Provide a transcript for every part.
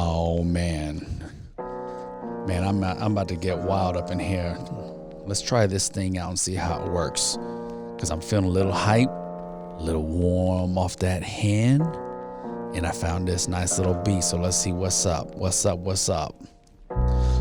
Oh, man. Man, I'm about to get wild up in here. Let's try this thing out and see how it works. Because I'm feeling a little hype, a little warm off that hand. And I found this nice little beat, so let's see what's up. What's up?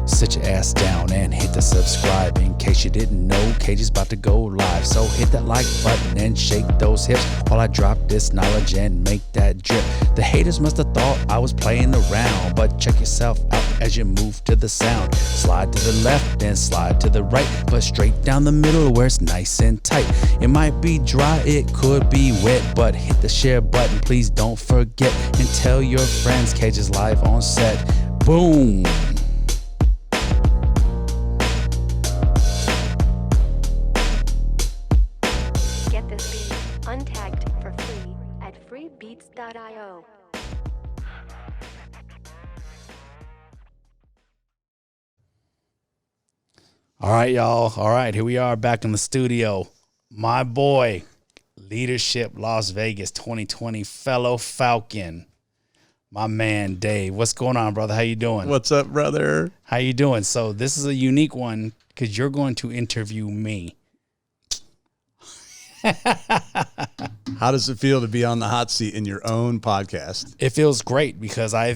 Sit your ass down and hit the subscribe. In case you didn't know, KJ's about to go live. So hit that like button and shake those hips while I drop this knowledge and make that drip. The haters must have thought I was playing around, but check yourself out as you move to the sound. Slide to the left, then slide to the right, but straight down the middle where it's nice and tight. It might be dry, it could be wet, but hit the share button, please don't forget. And tell your friends KJ's live on set. Boom! Untagged for free at freebeats.io. All right, y'all. All right, here we are back in the studio. My boy, Leadership Las Vegas 2020 fellow Falcon, my man Dave. What's going on, brother? How you doing? What's up, brother? How you doing? So this is a unique one because you're going to interview me. How does it feel to be on the hot seat in your own podcast? It feels great because I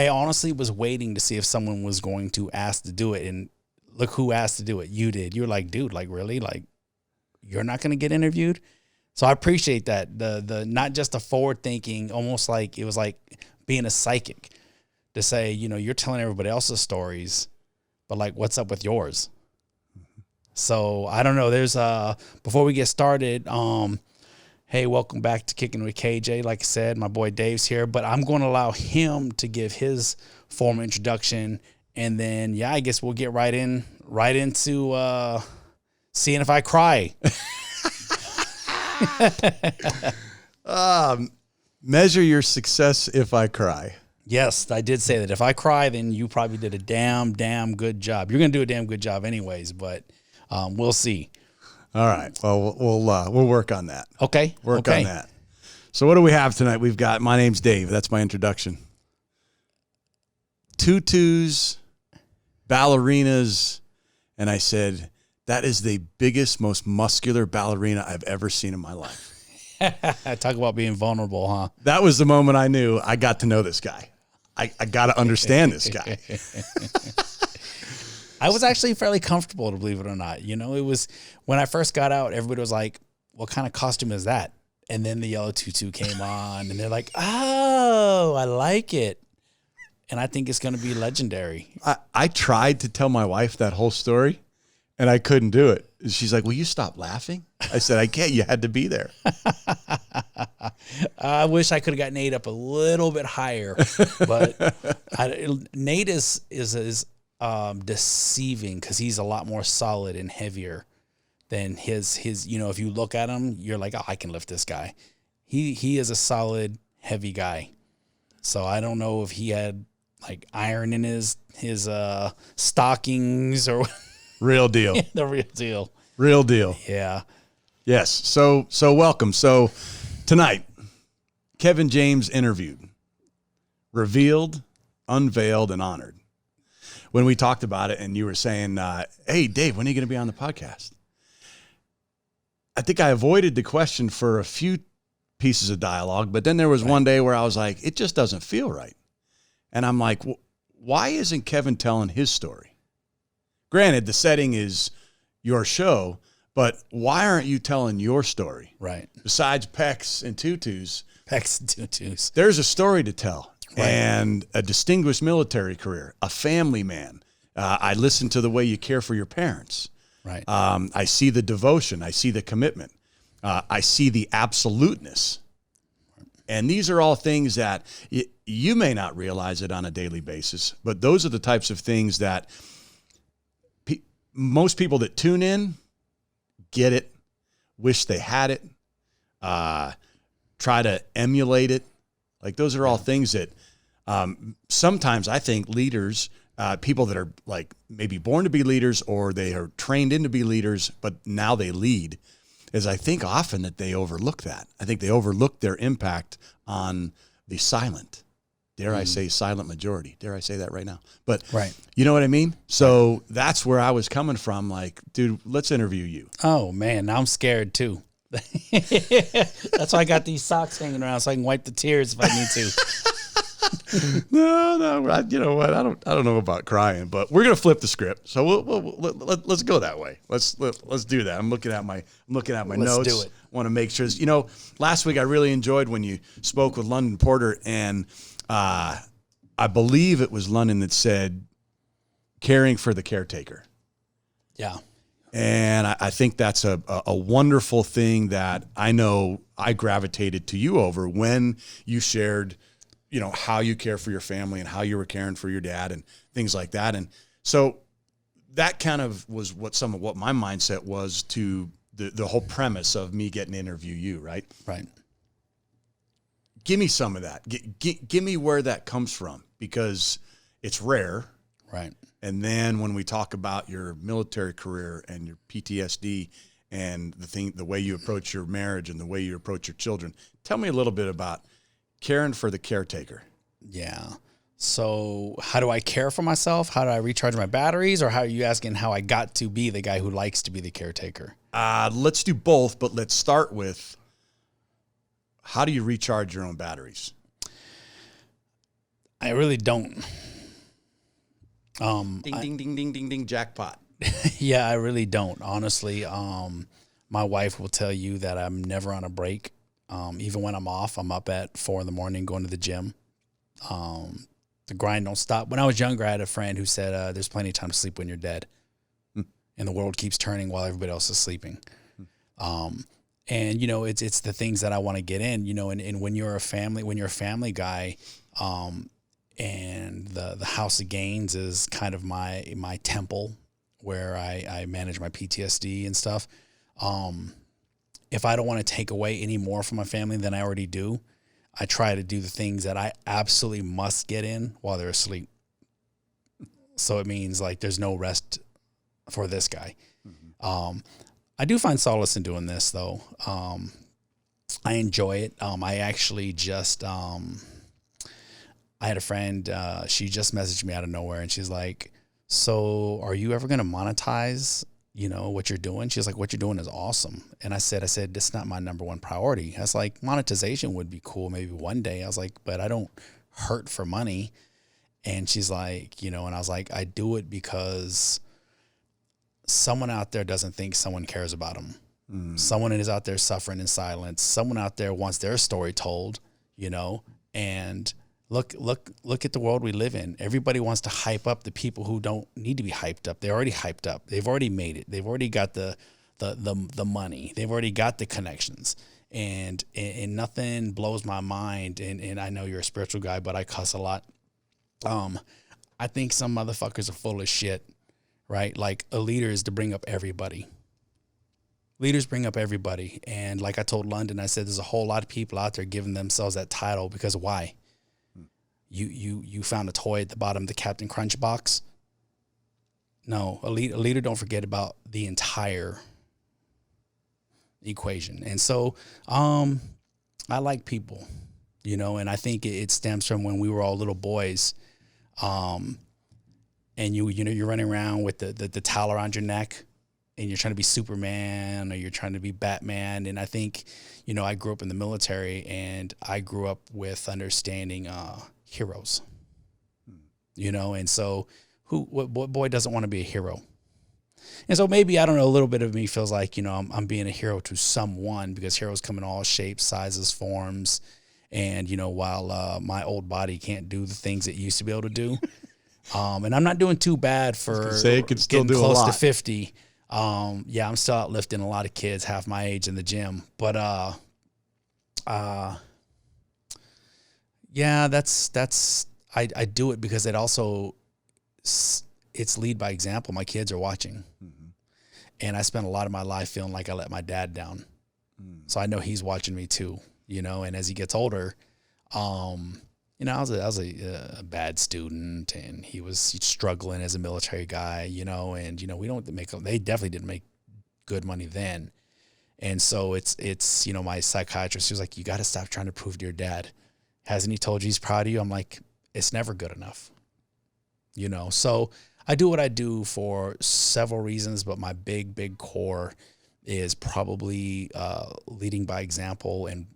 honestly was waiting to see if someone was going to ask to do it. And look who asked to do it. You did. You were like, dude, like really? Like you're not going to get interviewed? So I appreciate that. The not just a forward thinking, almost like it was like being a psychic to say, you know, you're telling everybody else's stories, but like, what's up with yours? So I don't know. There's before we get started, hey, welcome back to Kicking with KJ. Like I said, my boy Dave's here, but I'm going to allow him to give his formal introduction, and then I guess we'll get right into seeing if I cry. Measure your success if I cry. Yes, I did say that. If I cry, then you probably did a damn good job. You're going to do a damn good job anyways, but we'll see. All right. Well, we'll work on that. Okay. Work on that. So what do we have tonight? We've got, my name's Dave. That's my introduction. Tutus, ballerinas, and I said, that is the biggest, most muscular ballerina I've ever seen in my life. Talk about being vulnerable, huh? That was the moment I knew I got to know this guy. I got to understand this guy. I was actually fairly comfortable, to believe it or not. You know, it was when I first got out, everybody was like, what kind of costume is that? And then the yellow tutu came on and they're like, oh, I like it. And I think it's going to be legendary. I tried to tell my wife that whole story and I couldn't do it. She's like, will you stop laughing? I said, I can't. You had to be there. I wish I could have got Nate up a little bit higher, but Nate is deceiving because he's a lot more solid and heavier than his, you know, if you look at him, you're like, oh, I can lift this guy. He is a solid, heavy guy. So I don't know if he had like iron in his stockings or real deal. The real deal. Real deal. Yeah. Yes. So welcome. So tonight, Kevin James interviewed, revealed, unveiled, and honored. When we talked about it and you were saying, hey, Dave, when are you going to be on the podcast? I think I avoided the question for a few pieces of dialogue, but then there was one day where I was like, it just doesn't feel right. And I'm like, why isn't Kevin telling his story? Granted, the setting is your show, but why aren't you telling your story? Right. Besides pecs and tutus. Pecs and tutus. There's a story to tell. Right. And a distinguished military career, a family man. I listen to the way you care for your parents. Right. I see the devotion. I see the commitment. I see the absoluteness. And these are all things that you may not realize it on a daily basis, but those are the types of things that most people that tune in get it, wish they had it, try to emulate it. Like those are all things that sometimes I think leaders, people that are like maybe born to be leaders or they are trained in to be leaders, but now they lead, is I think often that they overlook that. I think they overlook their impact on the silent Dare I say silent majority? Dare I say that right now? But Right. you know what I mean? So that's where I was coming from. Like, dude, let's interview you. Oh man, now I'm scared too. That's why I got these socks hanging around so I can wipe the tears if I need to. No, you know what? I don't know about crying, but we're gonna flip the script. So let's go that way. Let's do that. I'm looking at my notes. do it. Want to make sure. You know, last week I really enjoyed when you spoke with London Porter, and I believe it was London that said caring for the caretaker. Yeah. And I think that's a wonderful thing that I know I gravitated to you over when you shared, you know, how you care for your family and how you were caring for your dad and things like that. And so that kind of was what my mindset was to the whole premise of me getting to interview you, right? Right. Give me some of that. Give me where that comes from, because it's rare. Right. And then when we talk about your military career and your PTSD and the way you approach your marriage and the way you approach your children, tell me a little bit about caring for the caretaker. Yeah. So how do I care for myself? How do I recharge my batteries? Or how are you asking how I got to be the guy who likes to be the caretaker? Let's do both, but let's start with, how do you recharge your own batteries? I really don't. Ding, ding, ding, jackpot. Yeah, I really don't. Honestly, my wife will tell you that I'm never on a break. Even when I'm off, I'm up at 4 a.m. going to the gym. The grind don't stop. When I was younger, I had a friend who said, there's plenty of time to sleep when you're dead. And the world keeps turning while everybody else is sleeping. And you know, it's the things that I want to get in, you know, and when you're a family guy, and the House of Gains is kind of my temple where I manage my PTSD and stuff. If I don't want to take away any more from my family than I already do, I try to do the things that I absolutely must get in while they're asleep. So it means like there's no rest for this guy. I do find solace in doing this though. I enjoy it. I actually just, I had a friend, she just messaged me out of nowhere and she's like, so are you ever going to monetize, you know, what you're doing? She's like, what you're doing is awesome. And I said, this is not my number one priority. I was like, monetization would be cool maybe one day. I was like, but I don't hurt for money. And she's like, you know, and I was like, I do it because someone out there doesn't think someone cares about them. Someone is out there suffering in silence. Someone out there wants their story told, you know, and look at the world we live in. Everybody wants to hype up the people who don't need to be hyped up. They're already hyped up. They've already made it. They've already got the money. They've already got the connections. And nothing blows my mind. And I know you're a spiritual guy, but I cuss a lot. I think some motherfuckers are full of shit, right? Like a leader is to bring up everybody. Leaders bring up everybody. And like I told London, I said, there's a whole lot of people out there giving themselves that title because why? You found a toy at the bottom of the Captain Crunch box. No, a leader don't forget about the entire equation. And so, I like people, you know, and I think it stems from when we were all little boys. And you know, you're running around with the towel around your neck and you're trying to be Superman or you're trying to be Batman. And I think, you know, I grew up in the military and I grew up with understanding, heroes, you know, and so what boy doesn't want to be a hero? And so maybe, I don't know, a little bit of me feels like, you know, I'm being a hero to someone because heroes come in all shapes, sizes, forms. And, you know, while my old body can't do the things it used to be able to do, and I'm not doing too bad for getting close to 50. Yeah, I'm still out lifting a lot of kids half my age in the gym, but yeah, I do it because it also, it's lead by example. My kids are watching. And I spent a lot of my life feeling like I let my dad down. So I know he's watching me too, you know, and as he gets older, you know, I was a bad student and he was struggling as a military guy, you know, and, you know, they definitely didn't make good money then. And so it's, you know, my psychiatrist, he was like, you got to stop trying to prove to your dad. Hasn't he told you he's proud of you? I'm like, it's never good enough. You know, so I do what I do for several reasons, but my big core is probably leading by example, and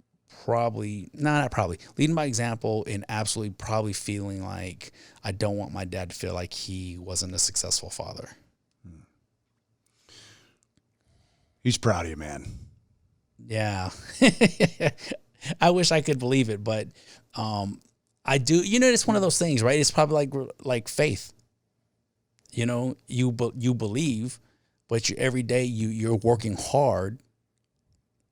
leading by example, and absolutely probably feeling like I don't want my dad to feel like he wasn't a successful father. He's proud of you, man. Yeah. I wish I could believe it, but I do. You know, it's one of those things, right? It's probably like faith. You know, you believe, but every day you're working hard.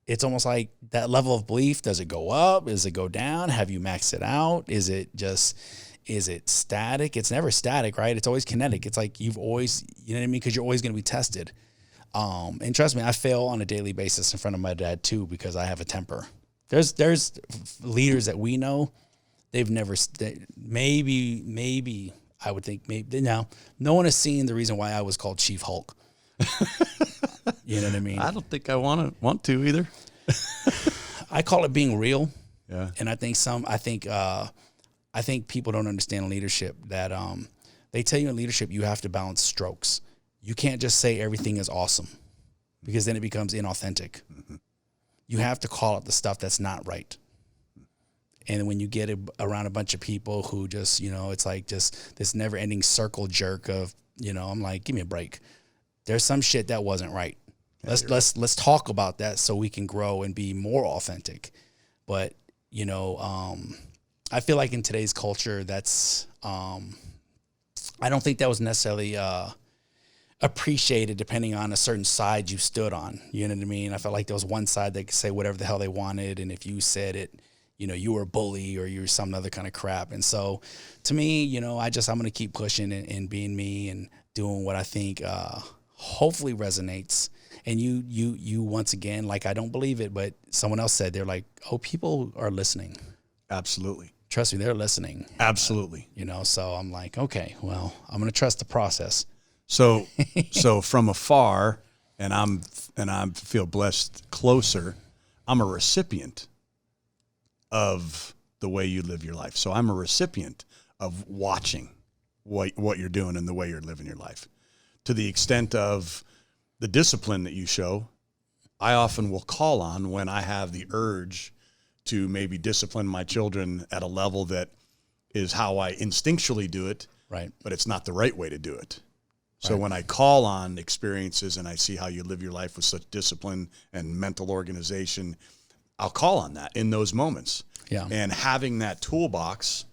It's almost like that level of belief. Does it go up? Does it go down? Have you maxed it out? Is it static? It's never static, right? It's always kinetic. It's like you've always, you know what I mean? Because you're always going to be tested. And trust me, I fail on a daily basis in front of my dad too, because I have a temper. There's leaders that we know, they've never, maybe I would think now, no one has seen the reason why I was called Chief Hulk. You know what I mean? I don't think I want to either. I call it being real. Yeah. And I think people don't understand leadership, that they tell you in leadership you have to balance strokes. You can't just say everything is awesome, because then it becomes inauthentic. Mm-hmm. You have to call out the stuff that's not right. And when you get around a bunch of people who just, you know, it's like just this never ending circle jerk of, you know, I'm like, give me a break. There's some shit that wasn't right. Yeah, let's talk about that so we can grow and be more authentic. But, you know, I feel like in today's culture, that's, I don't think that was necessarily, appreciated depending on a certain side you stood on. You know what I mean? I felt like there was one side that could say whatever the hell they wanted, and if you said it, you know, you were a bully or you were some other kind of crap. And so to me, you know, I'm going to keep pushing and being me and doing what I think hopefully resonates. And you once again, like, I don't believe it, but someone else said, they're like, oh, people are listening. Absolutely. Trust me, they're listening. Absolutely. You know, so I'm like, okay, well, I'm going to trust the process. So from afar, and I feel blessed closer, I'm a recipient of the way you live your life. So I'm a recipient of watching what you're doing and the way you're living your life. To the extent of the discipline that you show, I often will call on when I have the urge to maybe discipline my children at a level that is how I instinctually do it, right? But it's not the right way to do it. So when I call on experiences and I see how you live your life with such discipline and mental organization, I'll call on that in those moments. Yeah. And having that toolbox,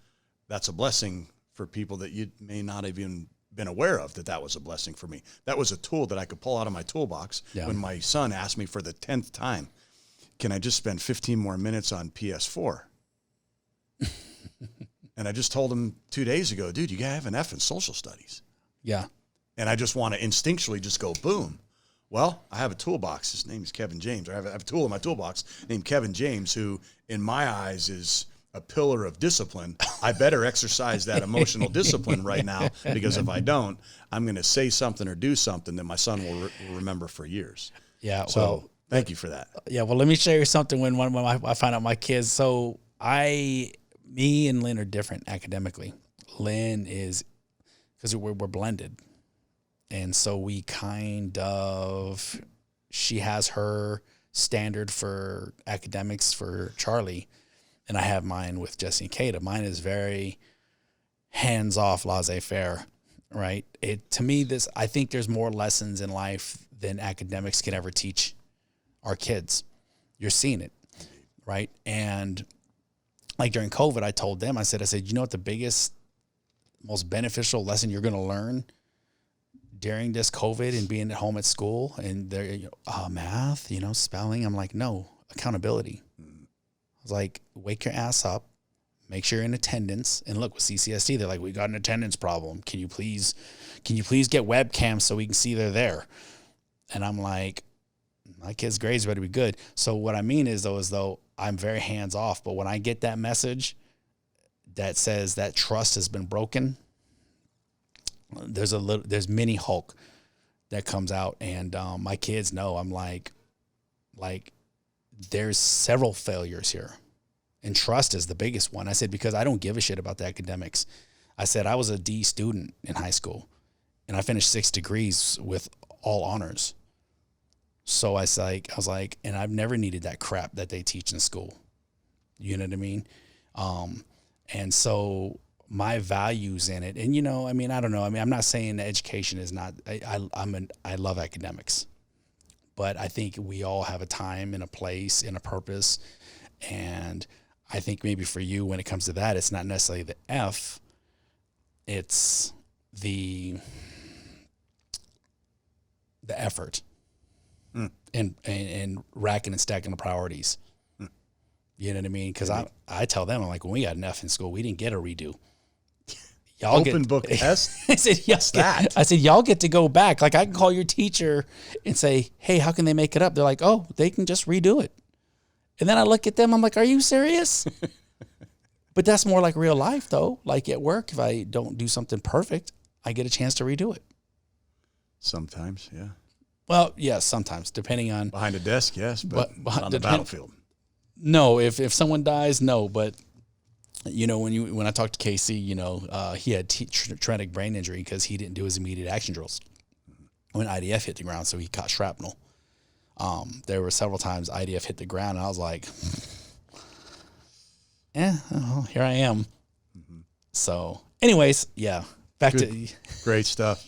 that's a blessing for people that you may not have even been aware of, that was a blessing for me. That was a tool that I could pull out of my toolbox when my son asked me for the 10th time, can I just spend 15 more minutes on PS4? And I just told him 2 days ago, dude, you got to have an F in social studies. Yeah. And I just want to instinctually just go, boom. Well, I have a toolbox. His name is Kevin James. I have a tool in my toolbox named Kevin James, who in my eyes is a pillar of discipline. I better exercise that emotional discipline right now, because if I don't, I'm going to say something or do something that my son will remember for years. Yeah. So well, thank you for that. Yeah. Well, let me share you something when I find out my kids. So me and Lynn are different academically. Lynn is, because we're blended. And so we she has her standard for academics for Charlie, and I have mine with Jesse and Kata. Mine is very hands-off, laissez-faire, right? To me, I think there's more lessons in life than academics can ever teach our kids. You're seeing it, right? And like during COVID, I told them, I said, you know what the biggest, most beneficial lesson you're going to learn during this COVID and being at home at school, and they're, math, spelling. I'm like, no, accountability. I was like, wake your ass up, make sure you're in attendance. And look, with CCST, they're like, we got an attendance problem. Can you please get webcams so we can see they're there? And I'm like, my kid's grades better be good. So what I mean is though, I'm very hands off, but when I get that message that says that trust has been broken, there's mini Hulk that comes out, and my kids know I'm like there's several failures here, And trust is the biggest one. I said, because I don't give a shit about the academics. I said, I was a D student in high school and I finished 6 degrees with all honors. So I was like, and I've never needed that crap that they teach in school. You know what I mean? And so my values in it, and I don't know. I'm not saying that education is not, I love academics, but I think we all have a time and a place and a purpose. And I think maybe for you, when it comes to that, it's not necessarily the F, it's the effort and racking and stacking the priorities. You know what I mean? Because I tell them, I'm like, when we got an F in school, we didn't get a redo. Y'all Open book test? I said, y'all get to go back. Like, I can call your teacher and say, hey, how can they make it up? They're like, oh, they can just redo it. And then I look at them, I'm like, are you serious? But that's more like real life, though. Like at work, if I don't do something perfect, I get a chance to redo it. Sometimes, yeah. Well, yes, sometimes, depending on... Behind a desk, yes, but on the battlefield. No, if someone dies, no. But, when I talked to KC, he had traumatic brain injury because he didn't do his immediate action drills when IDF hit the ground, so he caught shrapnel. There were several times IDF hit the ground, and I was like, here I am. Mm-hmm. So, anyways, yeah, back to great stuff.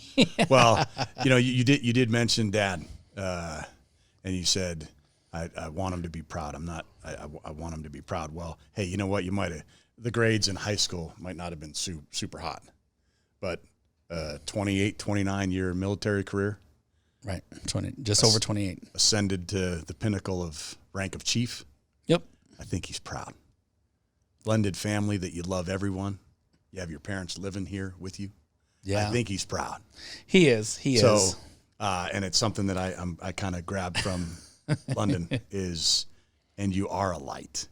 Well, you did mention Dad, and you said I want him to be proud. I want him to be proud. Well, hey, you know what? The grades in high school might not have been super hot, but 28, 29 year military career. Right. Over 28. Ascended to the pinnacle of rank of chief. Yep. I think he's proud. Blended family that you love everyone. You have your parents living here with you. Yeah. I think he's proud. He is. So, and it's something that I kind of grabbed from London is, and you are a light.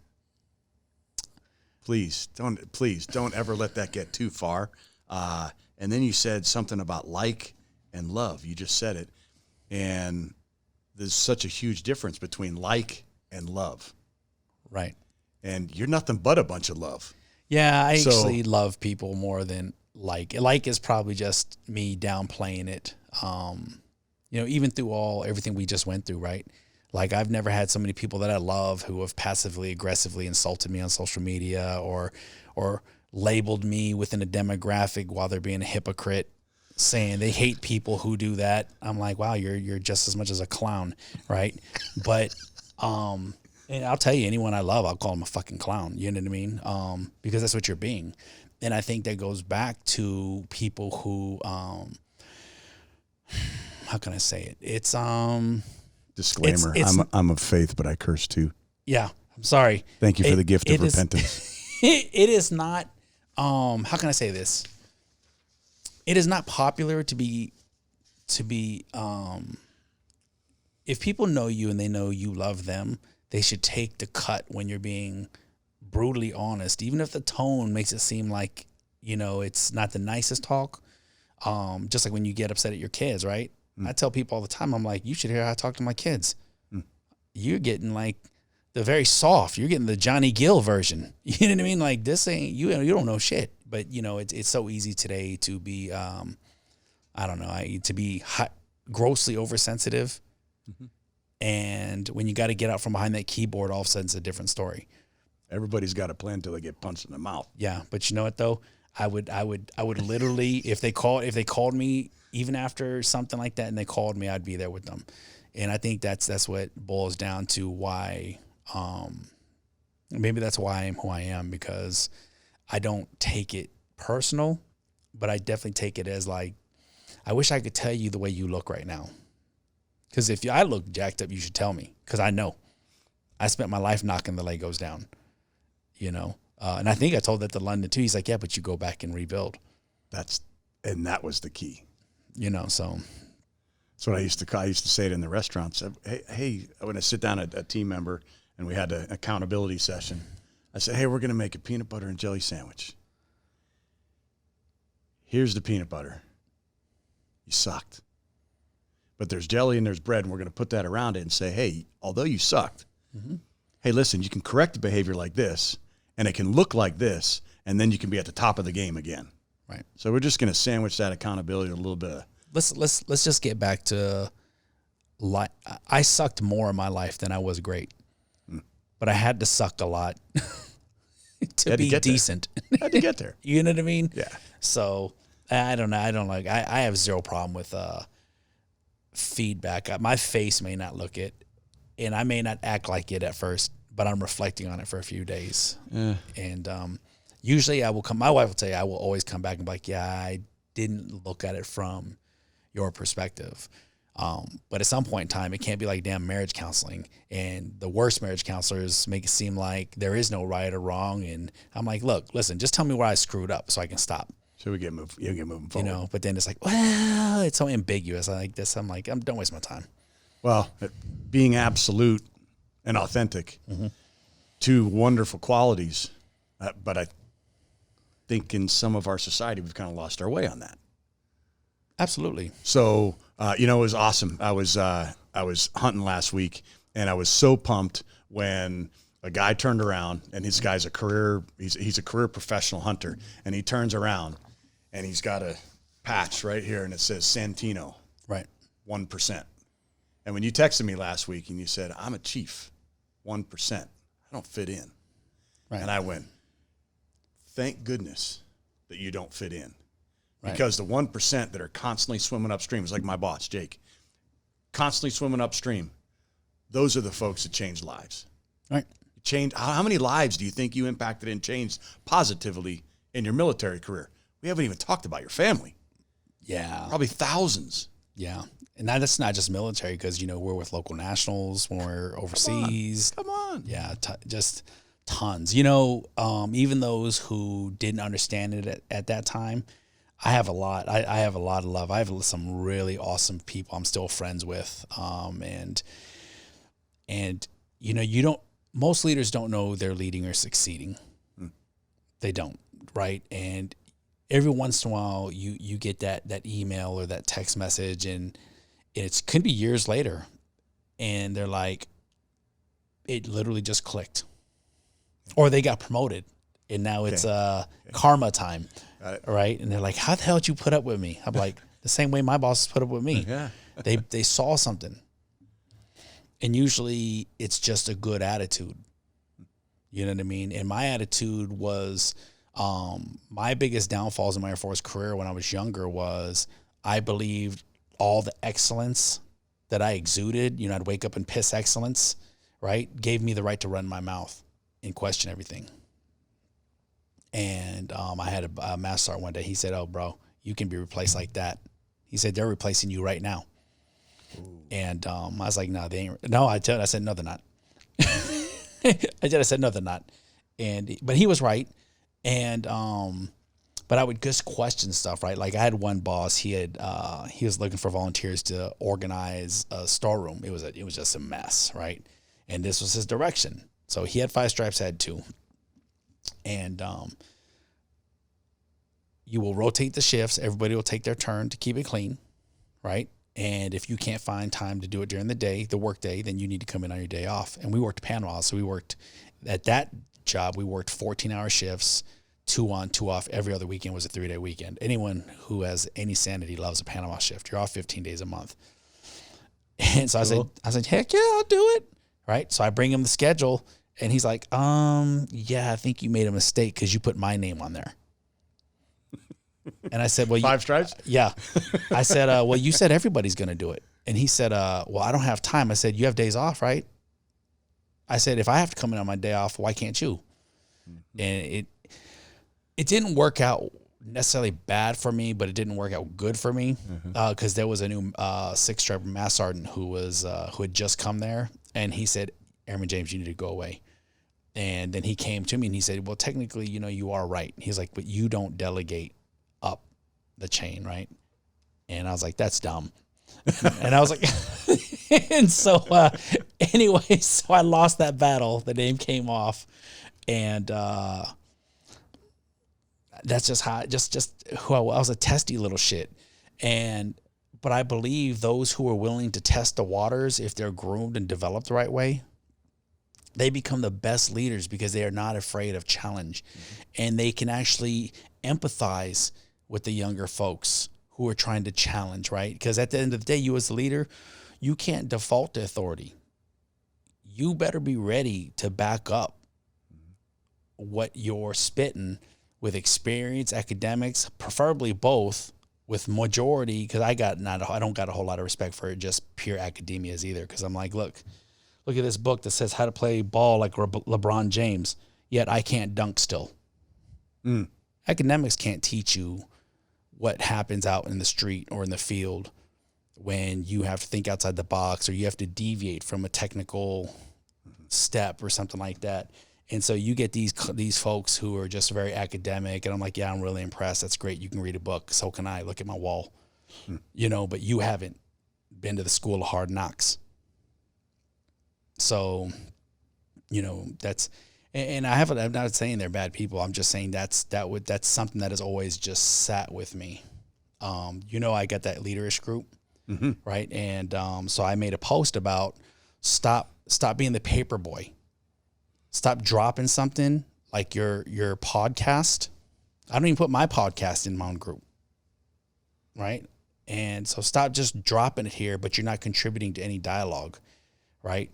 Please don't ever let that get too far. And then you said something about like and love. You just said it. And there's such a huge difference between like and love. Right. And you're nothing but a bunch of love. Yeah, I actually love people more than like. Like is probably just me downplaying it. Even through everything we just went through, right? Like, I've never had so many people that I love who have passively aggressively insulted me on social media or labeled me within a demographic while they're being a hypocrite, saying they hate people who do that. I'm like, wow, you're just as much as a clown, right? But and I'll tell you, anyone I love, I'll call them a fucking clown. You know what I mean? Because that's what you're being. And I think that goes back to people who, how can I say it? It's disclaimer. I'm of faith, but I curse too. Yeah, I'm sorry. Thank you for the gift of repentance. It is not. How can I say this? It is not popular to be. If people know you and they know you love them, they should take the cut when you're being brutally honest, even if the tone makes it seem like it's not the nicest talk. Just like when you get upset at your kids, right? I tell people all the time, I'm like, you should hear how I talk to my kids. You're getting like the very soft. You're getting the Johnny Gill version. You know what I mean? Like, this ain't you. You don't know shit. But it's so easy today to be, to be grossly oversensitive. Mm-hmm. And when you got to get out from behind that keyboard, all of a sudden it's a different story. Everybody's got a plan until they get punched in the mouth. Yeah, but you know what though? I would literally, if they called me even after something like that and they called me, I'd be there with them. And I think that's what boils down to why, maybe that's why I'm who I am, because I don't take it personal, but I definitely take it as like, I wish I could tell you the way you look right now. Because if I look jacked up, you should tell me, because I know. I spent my life knocking the Legos down, and I think I told that to London too. He's like, yeah, but you go back and rebuild. And that was the key. So. That's what I used to say it in the restaurants. Hey, when I sit down a team member and we had an accountability session, I said, hey, we're going to make a peanut butter and jelly sandwich. Here's the peanut butter. You sucked. But there's jelly and there's bread, and we're going to put that around it and say, hey, although you sucked, mm-hmm. Hey, listen, you can correct the behavior like this, and it can look like this, and then you can be at the top of the game again. Right. So we're just going to sandwich that accountability a little bit. Let's just get back to I sucked more in my life than I was great, but I had to suck a lot to be decent. Had to get there. You know what I mean? Yeah. So I don't know. I have zero problem with feedback. My face may not look it, and I may not act like it at first, but I'm reflecting on it for a few days. Yeah. And usually my wife will tell you, I will always come back and be like, yeah, I didn't look at it from your perspective. But at some point in time, it can't be like damn marriage counseling. And the worst marriage counselors make it seem like there is no right or wrong. And I'm like, look, listen, just tell me where I screwed up so I can stop. So you get moving forward. You know, but then it's like, well, it's so ambiguous. I like this. I'm like, don't waste my time. Well, being absolute and authentic, two wonderful qualities. But I think in some of our society, we've kind of lost our way on that. Absolutely. So, it was awesome. I was hunting last week, and I was so pumped when a guy turned around, and he's a career professional hunter, and he turns around, and he's got a patch right here, and it says Santino, right, 1%. And when you texted me last week, and you said, I'm a chief, 1%, I don't fit in. Right. And I went, thank goodness that you don't fit in. Right. Because the 1% that are constantly swimming upstream, is like my boss, Jake, constantly swimming upstream. Those are the folks that change lives. Right. How many lives do you think you impacted and changed positively in your military career? We haven't even talked about your family. Yeah. Probably thousands. Yeah. And that's not just military, because, we're with local nationals when we're overseas. Come on. Yeah. Just tons. Even those who didn't understand it at that time, I have a lot. I have a lot of love. I have some really awesome people I'm still friends with. Most leaders don't know they're leading or succeeding. They don't, right? And every once in a while you get that email or that text message, and it could be years later, and they're like, it literally just clicked. Or they got promoted, and now it's karma time. Right. And they're like, how the hell did you put up with me? I'm like, the same way my bosses put up with me. Yeah. They saw something. And usually it's just a good attitude. You know what I mean? And my attitude was, my biggest downfalls in my Air Force career when I was younger was I believed all the excellence that I exuded, I'd wake up and piss excellence, right? Gave me the right to run my mouth and question everything. And I had a master sergeant one day. He said, "Oh, bro, you can be replaced like that." He said, "They're replacing you right now." Ooh. And I was like, "No, they ain't." No, I said, "No, they're not." I said, "No, they're not." But he was right. And but I would just question stuff, right? Like I had one boss. He was looking for volunteers to organize a storeroom. It was just a mess, right? And this was his direction. So he had 5 stripes, I had 2. And you will rotate the shifts. Everybody will take their turn to keep it clean, right? And if you can't find time to do it during the day, the work day, then you need to come in on your day off. And we worked Panama, so we worked at that job. We worked 14-hour shifts, 2 on, 2 off. Every other weekend was a 3-day weekend. Anyone who has any sanity loves a Panama shift. You're off 15 days a month. And so I said, heck yeah, I'll do it, right? So I bring him the schedule. And he's like, yeah, I think you made a mistake because you put my name on there. And I said, well, 5 stripes? Yeah. I said, well, you said everybody's going to do it. And he said, well, I don't have time. I said, you have days off, right? I said, if I have to come in on my day off, why can't you? Mm-hmm. And it didn't work out necessarily bad for me, but it didn't work out good for me because there was a new 6-stripe mass sergeant who had just come there. And he said, Airman James, you need to go away. And then he came to me and he said, well, technically, you are right. He's like, but you don't delegate up the chain, right? And I was like, that's dumb. And I was like, and so anyway, so I lost that battle. The name came off. And that's just how, just who I was, a testy little shit. But I believe those who are willing to test the waters, if they're groomed and developed the right way, they become the best leaders because they are not afraid of challenge, and they can actually empathize with the younger folks who are trying to challenge, right? Because at the end of the day, you as a leader, you can't default to authority. You better be ready to back up what you're spitting with experience, academics, preferably both, with majority, because I don't got a whole lot of respect for just pure academias either, because I'm like, look at this book that says how to play ball like LeBron James, yet I can't dunk still. Academics can't teach you what happens out in the street or in the field when you have to think outside the box or you have to deviate from a technical step or something like that. And so you get these folks who are just very academic, and I'm like, yeah, I'm really impressed. That's great. You can read a book. So can I. Look at my wall. But you haven't been to the school of hard knocks. So, that's, and I'm not saying they're bad people. I'm just saying that's something that has always just sat with me. I got that leaderish group, right? And so I made a post about stop being the paper boy. Stop dropping something like your podcast. I don't even put my podcast in my own group, right? And so stop just dropping it here, but you're not contributing to any dialogue, right?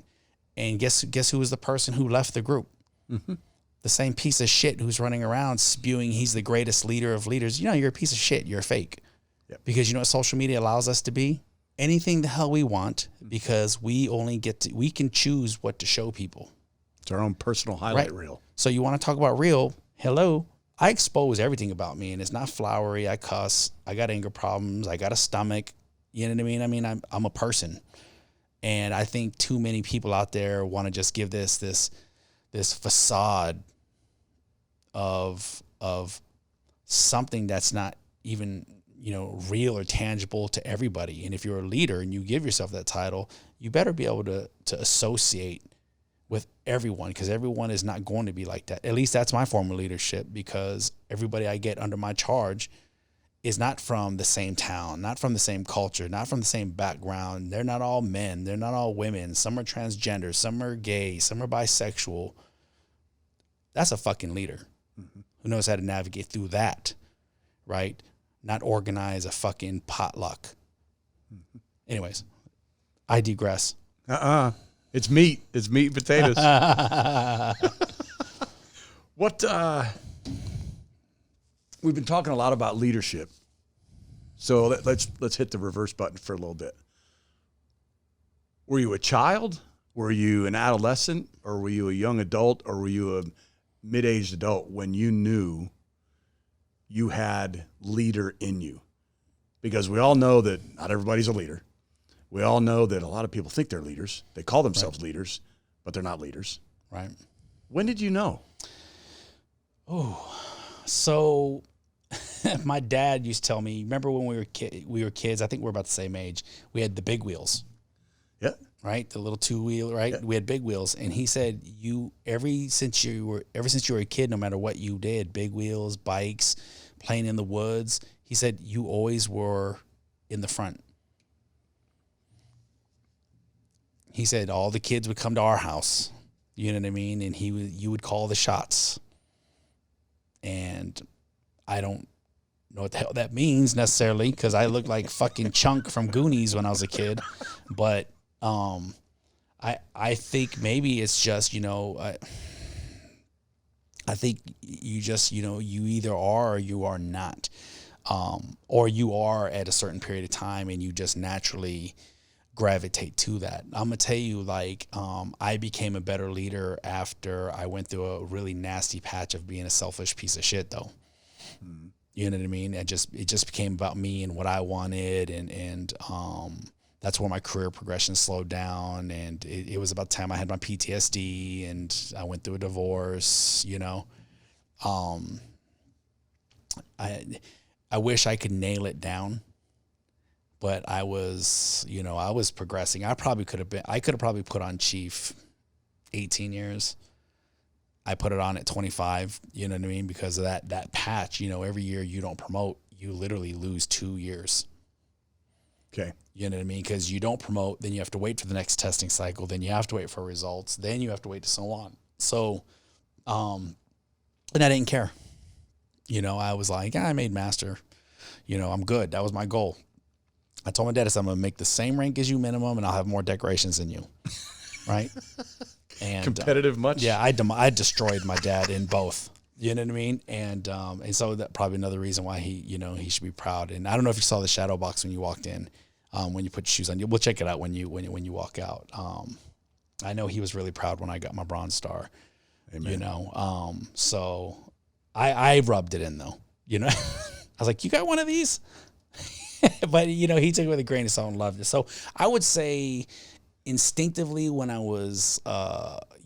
And guess who was the person who left the group? The same piece of shit who's running around spewing he's the greatest leader of leaders. You're a piece of shit. You're a fake. Yep. Because you know what social media allows us to be? Anything the hell we want, because we can choose what to show people. It's our own personal highlight reel. So you want to talk about real? Hello. I expose everything about me, and it's not flowery. I cuss. I got anger problems. I got a stomach. You know what I mean? I'm a person. And I think too many people out there want to just give this facade of something that's not even, real or tangible to everybody. And if you're a leader and you give yourself that title, you better be able to associate with everyone, because everyone is not going to be like that. At least that's my form of leadership, because everybody I get under my charge is not from the same town, not from the same culture, not from the same background. They're not all men. They're not all women. Some are transgender. Some are gay. Some are bisexual. That's a fucking leader who knows how to navigate through that, right? Not organize a fucking potluck. Anyways, I digress. It's meat. It's meat and potatoes. We've been talking a lot about leadership. So let's hit the reverse button for a little bit. Were you a child? Were you an adolescent? Or were you a young adult? Or were you a mid-aged adult when you knew you had leader in you? Because we all know that not everybody's a leader. We all know that a lot of people think they're leaders. They call themselves leaders, but they're not leaders. Right. When did you know? So my dad used to tell me, remember when we were kids, I think we're about the same age. We had the big wheels. Yeah. Right? The little two-wheel, right? Yeah. We had big wheels. And he said, ever since you were a kid, no matter what you did, big wheels, bikes, playing in the woods, he said you always were in the front. He said all the kids would come to our house, you know what I mean? And you would call the shots. And I don't know what the hell that means necessarily, because I looked like fucking Chunk from Goonies when I was a kid. But I think maybe it's just, I think you just, you either are or you are not. Or you are at a certain period of time and you just naturally gravitate to that. I'm gonna tell you, I became a better leader after I went through a really nasty patch of being a selfish piece of shit, though. You know what I mean? It just became about me and what I wanted, and that's where my career progression slowed down. And it was about the time I had my PTSD and I went through a divorce. I wish I could nail it down. But I was progressing. I could have probably put on chief 18 years. I put it on at 25, you know what I mean? Because of that patch, every year you don't promote, you literally lose 2 years. Okay. You know what I mean? Because you don't promote, then you have to wait for the next testing cycle, then you have to wait for results, then you have to wait to so on. So, and I didn't care. You know, I was like, I made master. You know, I'm good. That was my goal. I told my dad, I said, I'm going to make the same rank as you minimum, and I'll have more decorations than you. Right? And Competitive much? Yeah, I destroyed my dad in both. You know what I mean? And so that probably another reason why he should be proud. And I don't know if you saw the shadow box when you walked in, when you put your shoes on. We'll check it out when you walk out. I know he was really proud when I got my bronze star. Amen. You know, so I rubbed it in though. You know, I was like, you got one of these? But you know, he took it with a grain of salt and loved it. So I would say instinctively when I was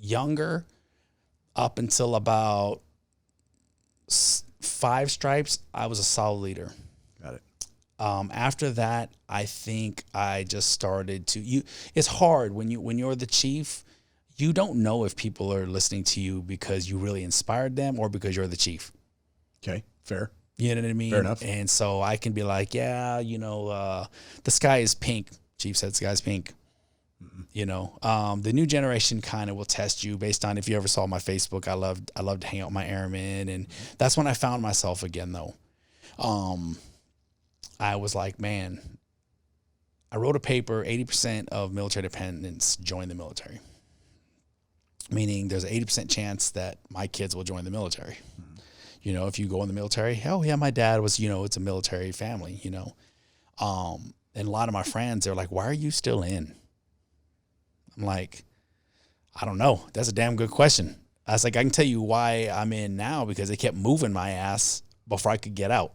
younger, up until about 5 stripes, I was a solid leader. Got it. After that, I think I just started to. It's hard when you're the chief. You don't know if people are listening to you because you really inspired them or because you're the chief. Okay, fair. You know what I mean? Fair enough. And so I can be like, yeah, you know, the sky is pink. Chief said, the sky's pink. Mm-hmm. You know, the new generation kind of will test you based on if you ever saw my Facebook. I loved to hang out with my airmen, and that's when I found myself again, though. I was like, man, I wrote a paper. 80% of military dependents join the military, meaning there's an 80% chance that my kids will join the military. Mm-hmm. You know, if you go in the military, hell yeah, my dad was, you know, it's a military family, you know. And a lot of my friends, they're like, why are you still in? I'm like, I don't know. That's a damn good question. I was like, I can tell you why I'm in now because they kept moving my ass before I could get out.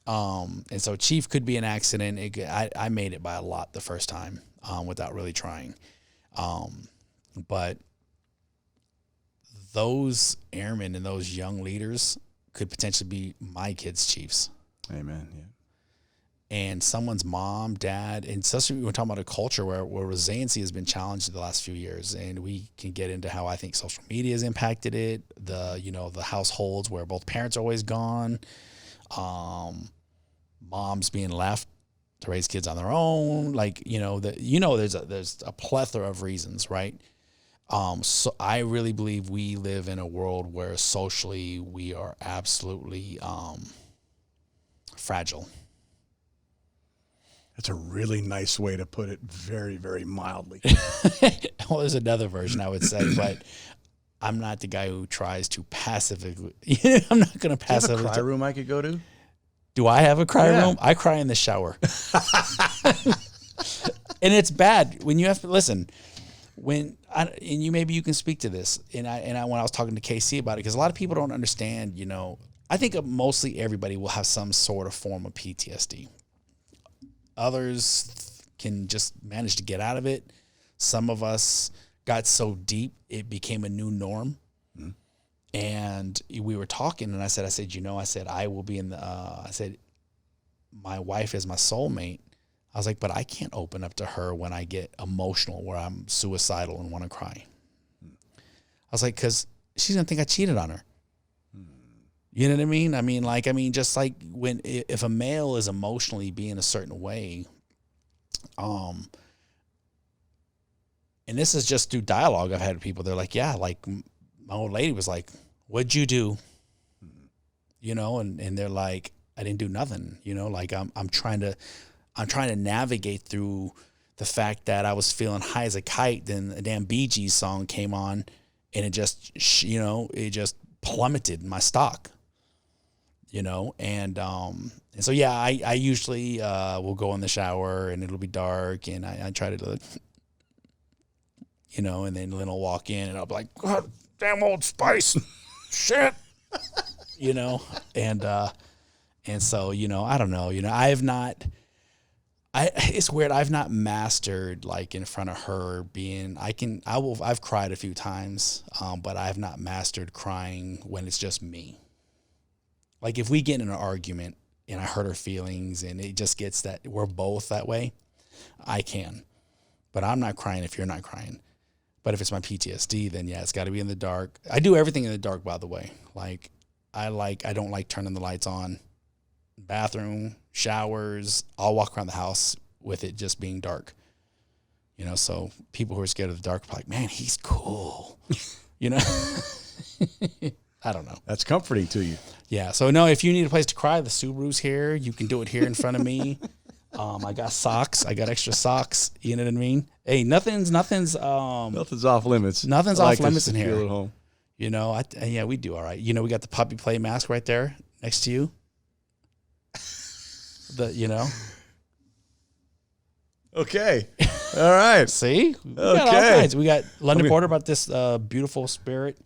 And so chief could be an accident. I made it by a lot the first time without really trying. But those airmen and those young leaders could potentially be my kids' chiefs. Amen. Yeah. And someone's mom, dad, and especially we're talking about a culture where resiliency has been challenged in the last few years. And we can get into how I think social media has impacted it. The households where both parents are always gone, moms being left to raise kids on their own. Like, there's a plethora of reasons, right? So I really believe we live in a world where socially we are absolutely fragile. That's a really nice way to put it, very, very mildly. Well, there's another version I would say, but I'm not the guy who tries to passively. I'm not going to passively. Do you have a cry room I could go to? Do I have a cry room? I cry in the shower. And it's bad when you have to listen. Maybe you can speak to this. And when I was talking to KC about it, because a lot of people don't understand. I think mostly everybody will have some sort of form of PTSD. Others can just manage to get out of it. Some of us got so deep it became a new norm. Mm-hmm. And we were talking, and I said, I will be in the. I said, my wife is my soulmate. I was like, but I can't open up to her when I get emotional, where I'm suicidal and want to cry. I was like, because she's gonna think I cheated on her. You know what I mean? Just like if a male is emotionally being a certain way, and this is just through dialogue I've had with people. They're like, yeah, like my old lady was like, what'd you do? And they're like, I didn't do nothing. Like I'm trying to navigate through the fact that I was feeling high as a kite. Then a damn Bee Gees song came on, and it just plummeted my stock. And so, yeah, I usually will go in the shower and it'll be dark, and I try to, and then Lynn will walk in and I'll be like, God, damn Old Spice, shit, and so, I don't know, it's weird. I've not mastered like in front of her I've cried a few times, but I've not mastered crying when it's just me. Like if we get in an argument and I hurt her feelings and it just gets that we're both that way, I can. But I'm not crying if you're not crying. But if it's my PTSD, then yeah, it's got to be in the dark. I do everything in the dark, by the way. Like I don't like turning the lights on. Bathroom, showers, I'll walk around the house with it just being dark. So people who are scared of the dark are like, man, he's cool. I don't know. That's comforting to you. Yeah. So no, if you need a place to cry, the Subaru's here. You can do it here in front of me. I got socks. I got extra socks. You know what I mean? Hey, nothing's Nothing's off limits. Nothing's off limits in here. Feel at home. Yeah, we do all right. We got the puppy play mask right there next to you. Okay. All right. See? We got all kinds. We got London Porter about this beautiful spirit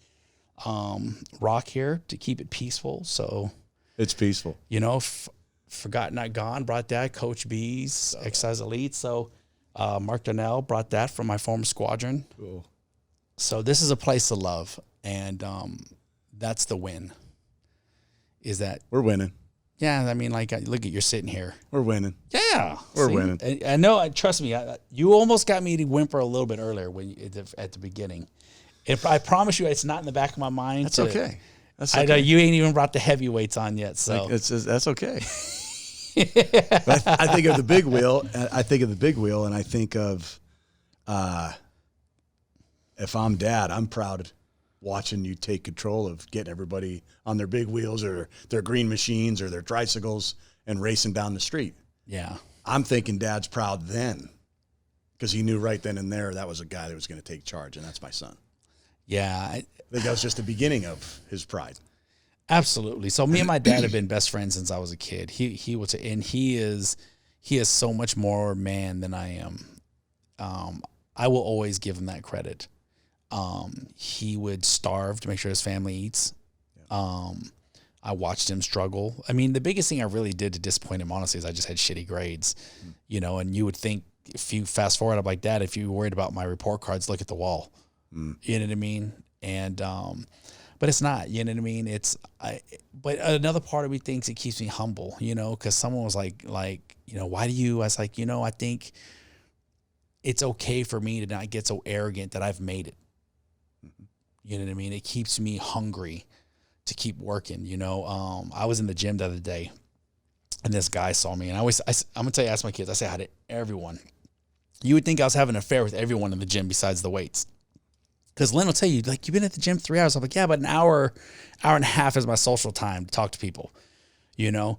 rock here to keep it peaceful. So it's peaceful. Forgot Not Gone brought that. Coach B's Exercise Elite. So Mark Donnell brought that from my former squadron. Cool. So this is a place to love. And that's the win. Is that we're winning. Yeah, I mean, look at you're sitting here. We're winning. Yeah, we're winning. I know. Trust me. You almost got me to whimper a little bit earlier at the beginning. I promise you, it's not in the back of my mind. That's okay. I know you ain't even brought the heavyweights on yet, so that's okay. But I think of the big wheel. And I think of if I'm dad, I'm proud watching you take control of getting everybody on their big wheels or their green machines or their tricycles and racing down the street. Yeah. I'm thinking dad's proud then because he knew right then and there that was a guy that was going to take charge, and that's my son. Yeah. I think that was just the beginning of his pride. Absolutely. So me and my dad have been best friends since I was a kid. He is so much more man than I am. I will always give him that credit. He would starve to make sure his family eats. I watched him struggle. I mean, the biggest thing I really did to disappoint him, honestly, is I just had shitty grades, and you would think if you fast forward, I'm like, Dad, if you're worried about my report cards, look at the wall. You know what I mean? And, but it's not, you know what I mean? But another part of me thinks it keeps me humble, cause someone was like, why do you, I was like, I think it's okay for me to not get so arrogant that I've made it. You know what I mean? It keeps me hungry to keep working. I was in the gym the other day and this guy saw me, and I'm going to tell you, ask my kids, I say hi to everyone. You would think I was having an affair with everyone in the gym besides the weights. Cause Lynn will tell you, like, you've been at the gym 3 hours. I'm like, yeah, but an hour and a half is my social time to talk to people, And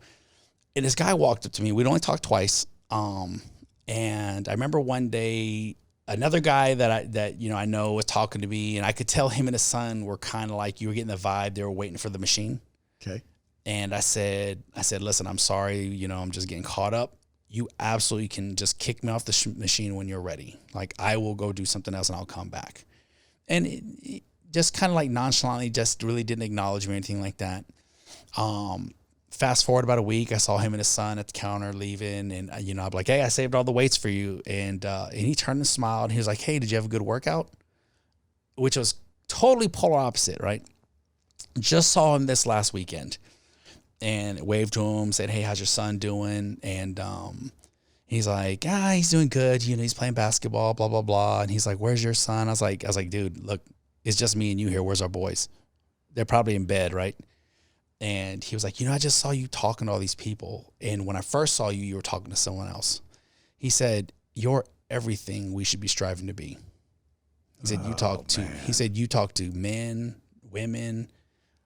this guy walked up to me. We'd only talked twice. And I remember one day, another guy that I know was talking to me, and I could tell him and his son were kind of like, you were getting the vibe they were waiting for the machine. Okay. And I said, listen, I'm sorry, I'm just getting caught up. You absolutely can just kick me off the machine when you're ready. Like, I will go do something else and I'll come back. And it just kind of like nonchalantly, just really didn't acknowledge me or anything like that. Fast forward about a week, I saw him and his son at the counter leaving, and I'm like, hey, I saved all the weights for you. And he turned and smiled, and he was like, hey, did you have a good workout? Which was totally polar opposite, right? Just saw him this last weekend and waved to him, said, hey, how's your son doing? And he's like, he's doing good. He's playing basketball, blah, blah, blah. And he's like, where's your son? I was like, dude, look, it's just me and you here. Where's our boys? They're probably in bed, right? And he was like, I just saw you talking to all these people. And when I first saw you, you were talking to someone else. He said, you're everything we should be striving to be. He said, you talk to men, women,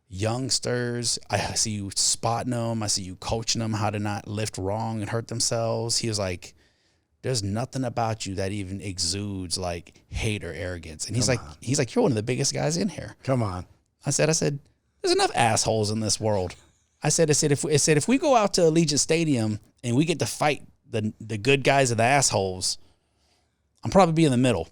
youngsters. I see you spotting them. I see you coaching them how to not lift wrong and hurt themselves. He was like, there's nothing about you that even exudes like hate or arrogance. And he's like, you're one of the biggest guys in here. Come on. I said, there's enough assholes in this world. I said, if we go out to Allegiant Stadium and we get to fight the good guys and the assholes, I'm probably be in the middle.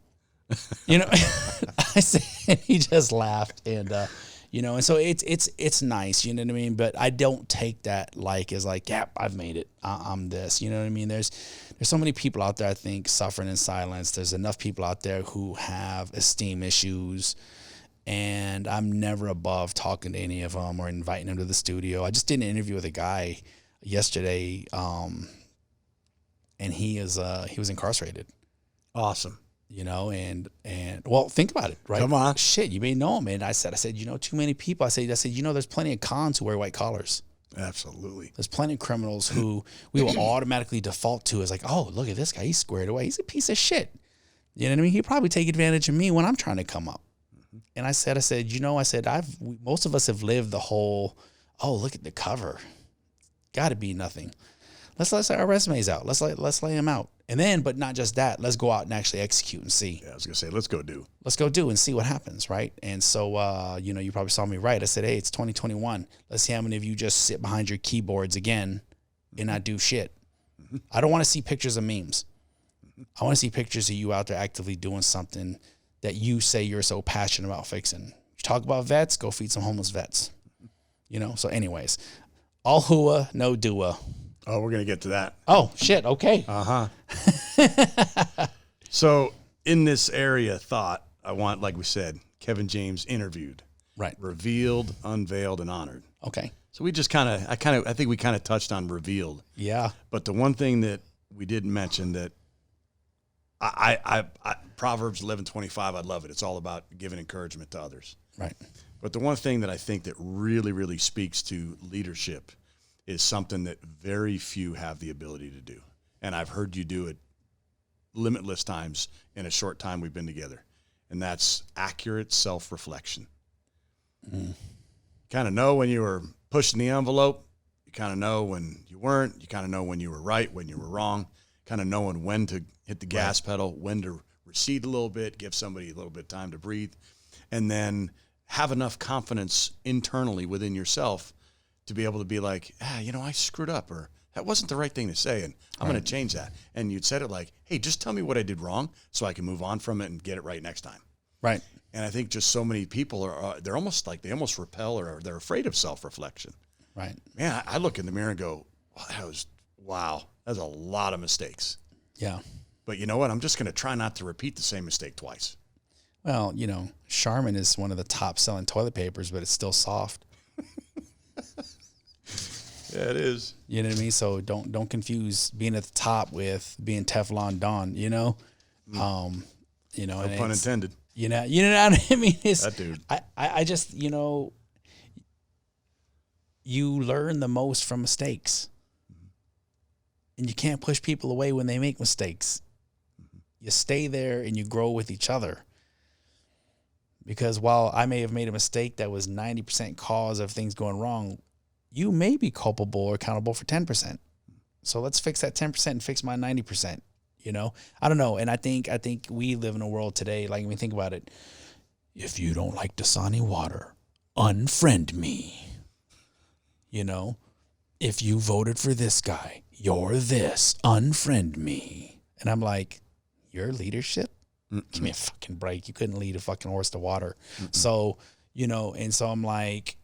I said, he just laughed, and and so it's nice, you know what I mean? But I don't take that as yeah, I've made it. I'm this, you know what I mean? There's so many people out there, I think, suffering in silence. There's enough people out there who have esteem issues. And I'm never above talking to any of them or inviting them to the studio. I just did an interview with a guy yesterday, and he was incarcerated. Awesome. And well, think about it, right? Come on. Shit, you may know him. And I said, too many people. I said, there's plenty of cons who wear white collars. Absolutely. There's plenty of criminals who we will automatically default to as like, oh, look at this guy. He's squared away. He's a piece of shit. You know what I mean? He'd probably take advantage of me when I'm trying to come up. And I said, most of us have lived the whole, oh, look at the cover. Got to be nothing. Let's lay our resumes out. Let's lay them out. And then, but not just that, let's go out and actually execute and see. Yeah, I was going to say, let's go do and see what happens, right? And so, you probably saw me right. I said, hey, it's 2021. Let's see how many of you just sit behind your keyboards again and not do shit. I don't want to see pictures of memes. I want to see pictures of you out there actively doing something that you say you're so passionate about fixing. You talk about vets, go feed some homeless vets. So anyways, all hua, no dua. Oh, we're going to get to that. Oh, shit. Okay. So in this area I want, like we said, Kevin James interviewed, right? Revealed, unveiled, and honored. Okay. So we just I think we kind of touched on revealed. Yeah. But the one thing that we didn't mention that I Proverbs 11:25, I love it. It's all about giving encouragement to others. Right. But the one thing that I think that really, really speaks to leadership is something that very few have the ability to do. And I've heard you do it limitless times in a short time we've been together. And that's accurate self-reflection. Kind of know when you were pushing the envelope. You kind of know when you weren't. You kind of know when you were right, when you were wrong. Kind of knowing when to hit the gas pedal, when to recede a little bit, give somebody a little bit of time to breathe. And then have enough confidence internally within yourself to be able to be like, I screwed up, or that wasn't the right thing to say, and I'm going to change that. And you'd said it like, hey, just tell me what I did wrong so I can move on from it and get it right next time. Right. And I think just so many people they almost repel or they're afraid of self-reflection. Right. Man, I look in the mirror and go, wow, that's a lot of mistakes. Yeah. But you know what? I'm just going to try not to repeat the same mistake twice. Well, Charmin is one of the top selling toilet papers, but it's still soft. Yeah, it is. You know what I mean? So don't confuse being at the top with being Teflon Don, No pun intended. You know what I mean? That dude. I just, you learn the most from mistakes. And you can't push people away when they make mistakes. You stay there and you grow with each other. Because while I may have made a mistake that was 90% cause of things going wrong, you may be culpable or accountable for 10%. So let's fix that 10% and fix my 90%. I don't know. And I think we live in a world today, like, think about it. If you don't like Dasani water, unfriend me. If you voted for this guy, you're this, unfriend me. And I'm like, your leadership? Give me a fucking break. You couldn't lead a fucking horse to water. So, and so I'm like,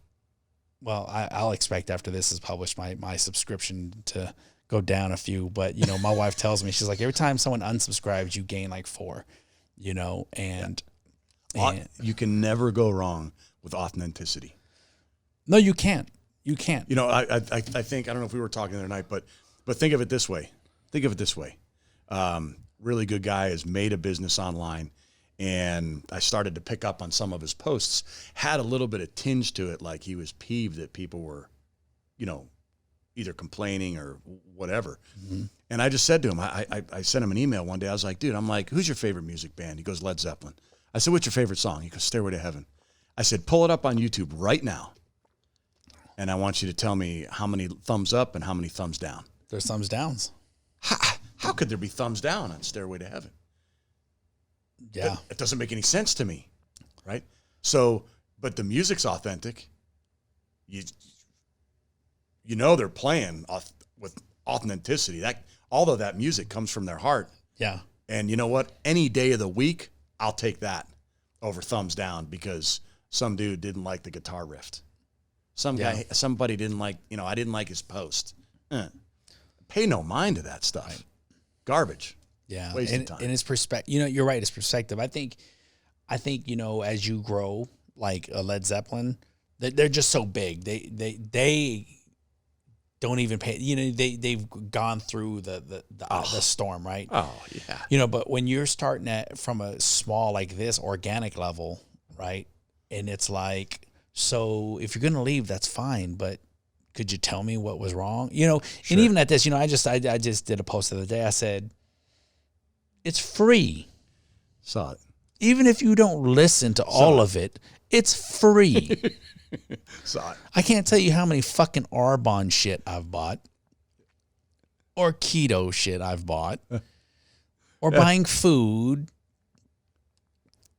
well, I'll expect after this is published my subscription to go down a few. But, my wife tells me, she's like, every time someone unsubscribes, you gain like 4, and you can never go wrong with authenticity. No, you can't. You can't. I think, I don't know if we were talking the other night, but think of it this way. Really good guy has made a business online, and I started to pick up on some of his posts, had a little bit of tinge to it, like he was peeved that people were, either complaining or whatever. Mm-hmm. And I just said to him, I sent him an email one day. I was like, dude, who's your favorite music band? He goes, Led Zeppelin. I said, what's your favorite song? He goes, Stairway to Heaven. I said, pull it up on YouTube right now, and I want you to tell me how many thumbs up and how many thumbs down. There's thumbs downs. How could there be thumbs down on Stairway to Heaven? Yeah. It doesn't make any sense to me, right? So, but the music's authentic. They're playing with authenticity. Although that music comes from their heart. Yeah. And you know what? Any day of the week, I'll take that over thumbs down because some dude didn't like the guitar riff. Somebody didn't like, I didn't like his post. Pay no mind to that stuff. Right. Garbage. Yeah. Wasted time. And it's perspective. You're right. It's perspective. I think, as you grow, like a Led Zeppelin, they're just so big. They don't even pay, they've gone through the storm, right? Oh yeah. But when you're starting from a small, like this organic level, right? And it's like, so if you're going to leave, that's fine, but could you tell me what was wrong? You know, Sure. and even at this, you know, I just did a post the other day. I said, it's free. Saw it. Even if you don't listen to all of it, it's free. Saw it. I can't tell you how many fucking Arbonne shit I've bought, or keto shit I've bought, or buying food.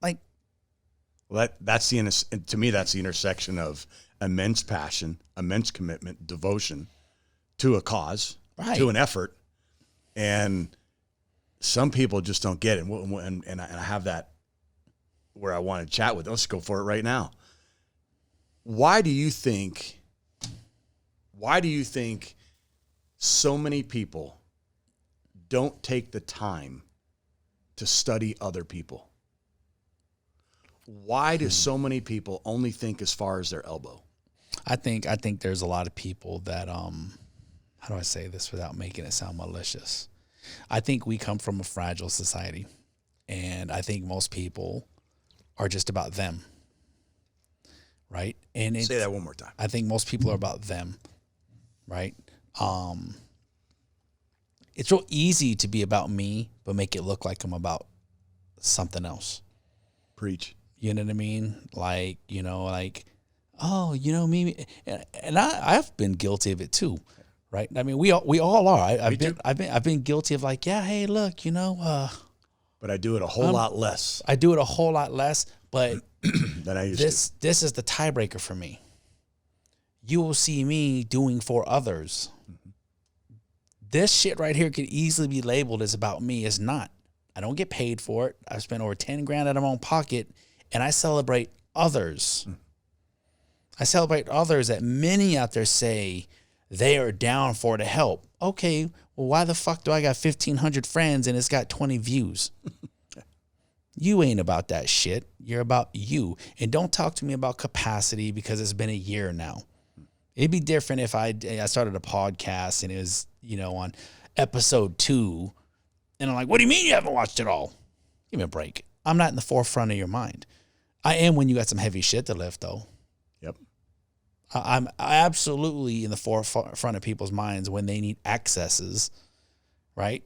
Like, Well, to me, that's the intersection of immense passion, immense commitment, devotion to a cause, Right. to an effort, and some people just don't get it. And I have that where I want to chat with. Let's go for it right now. Why do you think so many people don't take the time to study other people? Why do so many people only think as far as their elbow? I think there's a lot of people that how do I say this without making it sound malicious? I think we come from a fragile society, and I think most people are just about them, right? And Say that one more time. I think most people are about them, right? It's real easy to be about me, but make it look like I'm about something else. Preach. You know what I mean? Like, you know, like, oh, you know me, and I've been guilty of it too, right? I mean, we all are. I've been guilty of like, yeah, hey, look, you know, But I do it a whole lot less I do it a whole lot less, but than I used to. this is the tiebreaker for me. You will see me doing for others. This shit right here could easily be labeled as about me. It's not. I don't get paid for it. I've spent over 10 grand out of my own pocket, and I celebrate others. I celebrate others that many out there say they are down for to help. Okay, well, why the fuck do I got 1,500 friends and it's got 20 views? You ain't about that shit. You're about you. And don't talk to me about capacity because it's been a year now. It'd be different if I started a podcast and it was, you know, on episode 2. And I'm like, what do you mean you haven't watched it all? Give me a break. I'm not in the forefront of your mind. I am when you got some heavy shit to lift, though. Yep. I'm absolutely in the forefront of people's minds when they need accesses, right?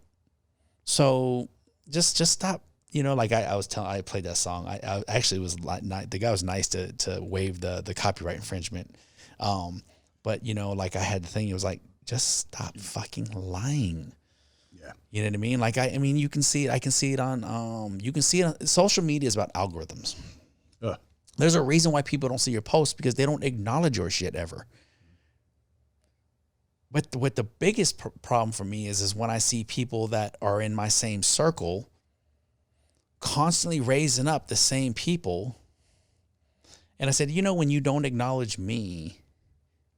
So just stop. You know, like I played that song. I actually was the guy was nice to waive the copyright infringement. But you know, like I had the thing. It was like, just stop fucking lying. Yeah. You know what I mean? Like I mean, you can see it. I can see it on you can see it on social media is about algorithms. There's a reason why people don't see your posts because they don't acknowledge your shit ever. But what the biggest problem for me is when I see people that are in my same circle constantly raising up the same people. And I said, you know, when you don't acknowledge me,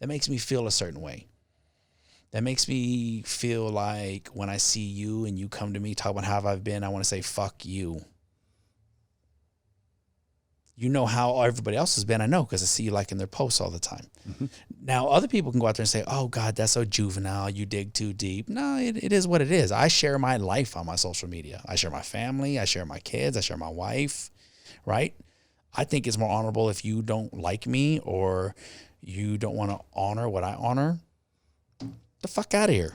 that makes me feel a certain way. That makes me feel like when I see you and you come to me, talk about how I've been, I want to say, fuck you. You know how everybody else has been. I know because I see you liking their posts all the time. Mm-hmm. Now, other people can go out there and say, oh, God, that's so juvenile. You dig too deep. No, it is what it is. I share my life on my social media. I share my family. I share my kids. I share my wife, right? I think it's more honorable if you don't like me or you don't want to honor what I honor. The fuck out of here.